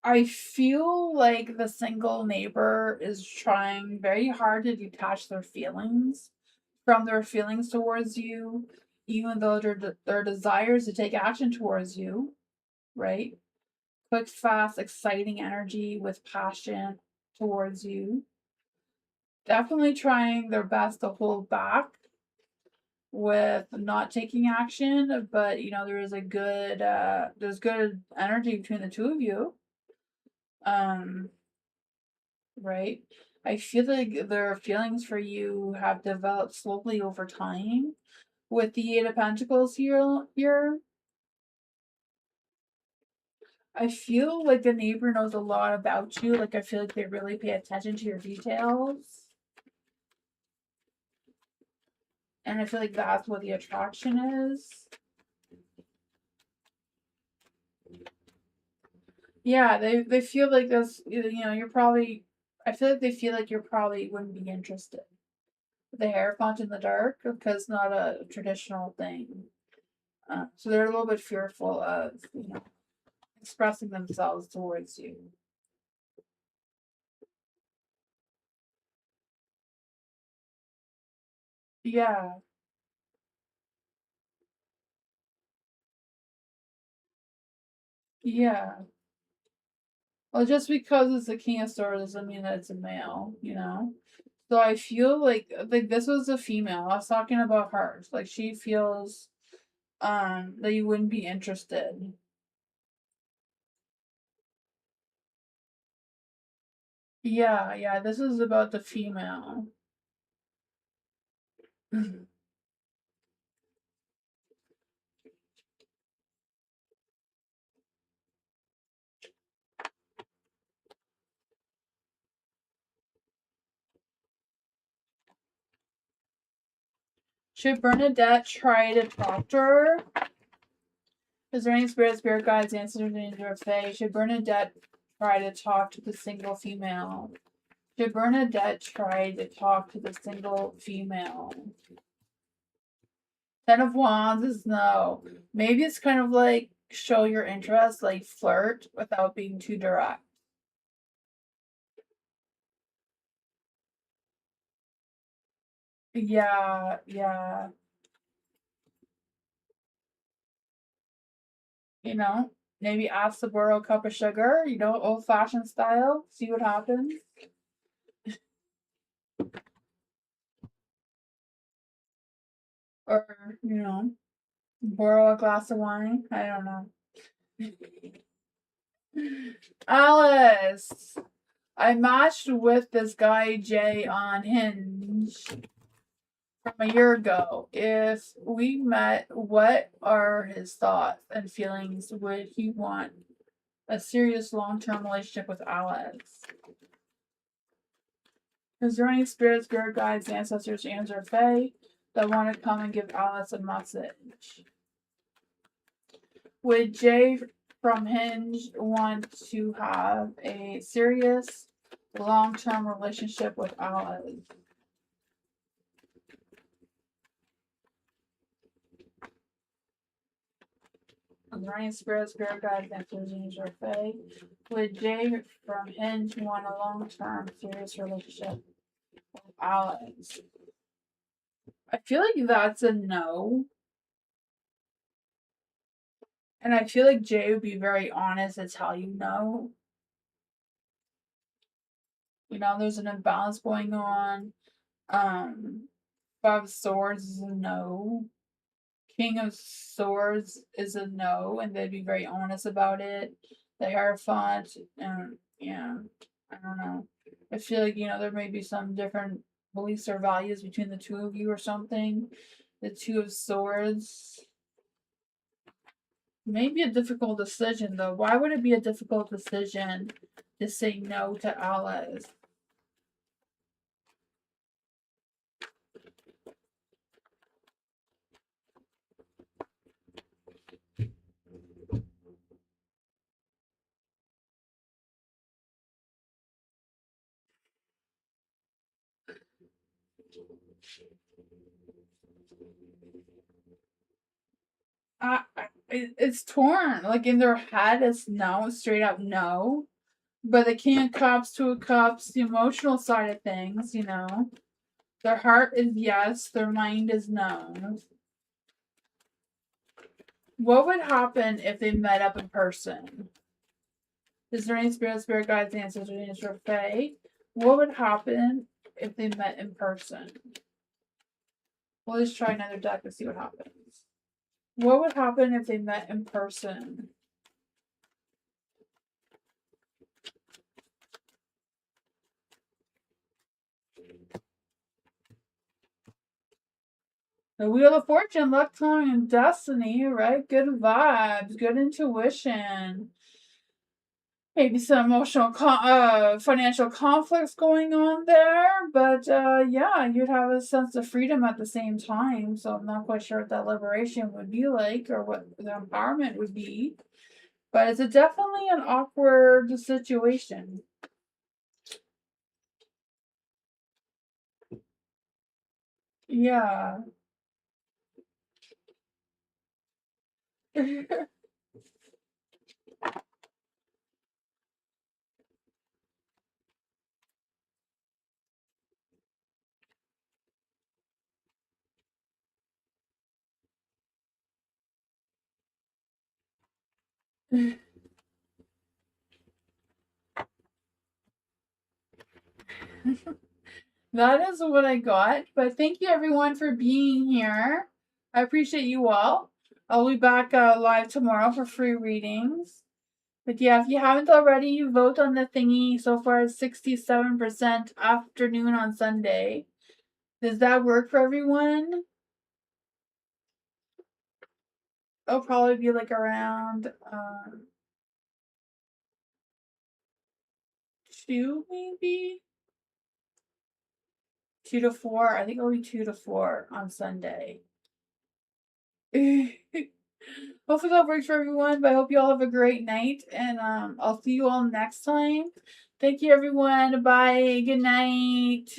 I feel like the single neighbor is trying very hard to detach their feelings from their feelings towards you, even though their desires to take action towards you, right? Quick, fast, exciting energy with passion towards you. Definitely trying their best to hold back with not taking action, but you know, there is a good there's good energy between the two of you. Um right? I feel like their feelings for you have developed slowly over time. With the Eight of Pentacles here, I feel like the neighbor knows a lot about you. Like I feel like they really pay attention to your details. And I feel like that's what the attraction is. Yeah, they feel like this, you know, you're probably, I feel like they feel like you probably wouldn't be interested. The Hierophant in the dark, because it's not a traditional thing. So they're a little bit fearful of, you know, expressing themselves towards you. Yeah, yeah. Well, just because it's a king of swords doesn't mean that it's a male, you know? So I feel like this was a female. I was talking about her. Like she feels that you wouldn't be interested. Yeah, yeah, this is about the female. Should Bernadette try to talk to her? Is there any spirit guides, ancestors, or fae? Should Bernadette try to talk to the single female? Should Bernadette try to talk to the single female? Ten of Wands is no. Maybe it's kind of like show your interest, like flirt without being too direct. Yeah, yeah. You know, maybe ask to borrow a cup of sugar, old fashioned style, see what happens. Or, borrow a glass of wine. I don't know. Alice! I matched with this guy Jay on Hinge from a year ago. If we met, what are his thoughts and feelings? Would he want a serious long-term relationship with Alice? Is there any spirit guides, ancestors, or fae that want to come and give Alice a message? Would Jay from Hinge want to have a serious long-term relationship with Alice? Is there any spirit guides, ancestors, or fae? Would Jay from Hinge want a long-term serious relationship with Alice? I feel like that's a no. And I feel like Jay would be very honest and tell you no. There's an imbalance going on. Five of Swords is a no. King of Swords is a no, and they'd be very honest about it. The Hierophant, yeah, I don't know. I feel like, there may be some different beliefs or values between the two of you or something. The Two of Swords. Maybe a difficult decision, though. Why would it be a difficult decision to say no to Alice? It's torn. Like in their head, it's no, straight up no. But the King of Cups, Two of Cups, the emotional side of things, Their heart is yes, their mind is no. What would happen if they met up in person? Is there any spirit guides, ancestors, or fae? What would happen if they met in person? We'll just try another deck to see what happens. What would happen if they met in person? The Wheel of Fortune, luck, time, and destiny, right? Good vibes, good intuition. Maybe some emotional, financial conflicts going on there, but yeah, you'd have a sense of freedom at the same time. So I'm not quite sure what that liberation would be like or what the empowerment would be, but it's definitely an awkward situation. Yeah. That is what I got. But thank you everyone for being here. I appreciate you all. I'll be back live tomorrow for free readings. But yeah, if you haven't already, vote on the thingy. So far, it's 67% afternoon on Sunday. Does that work for everyone? It'll probably be like around 2, maybe? 2 to 4. I think it'll be 2 to 4 on Sunday. hopefully that works for everyone. But I hope you all have a great night, and I'll see you all next time. Thank you, everyone. Bye. Good night.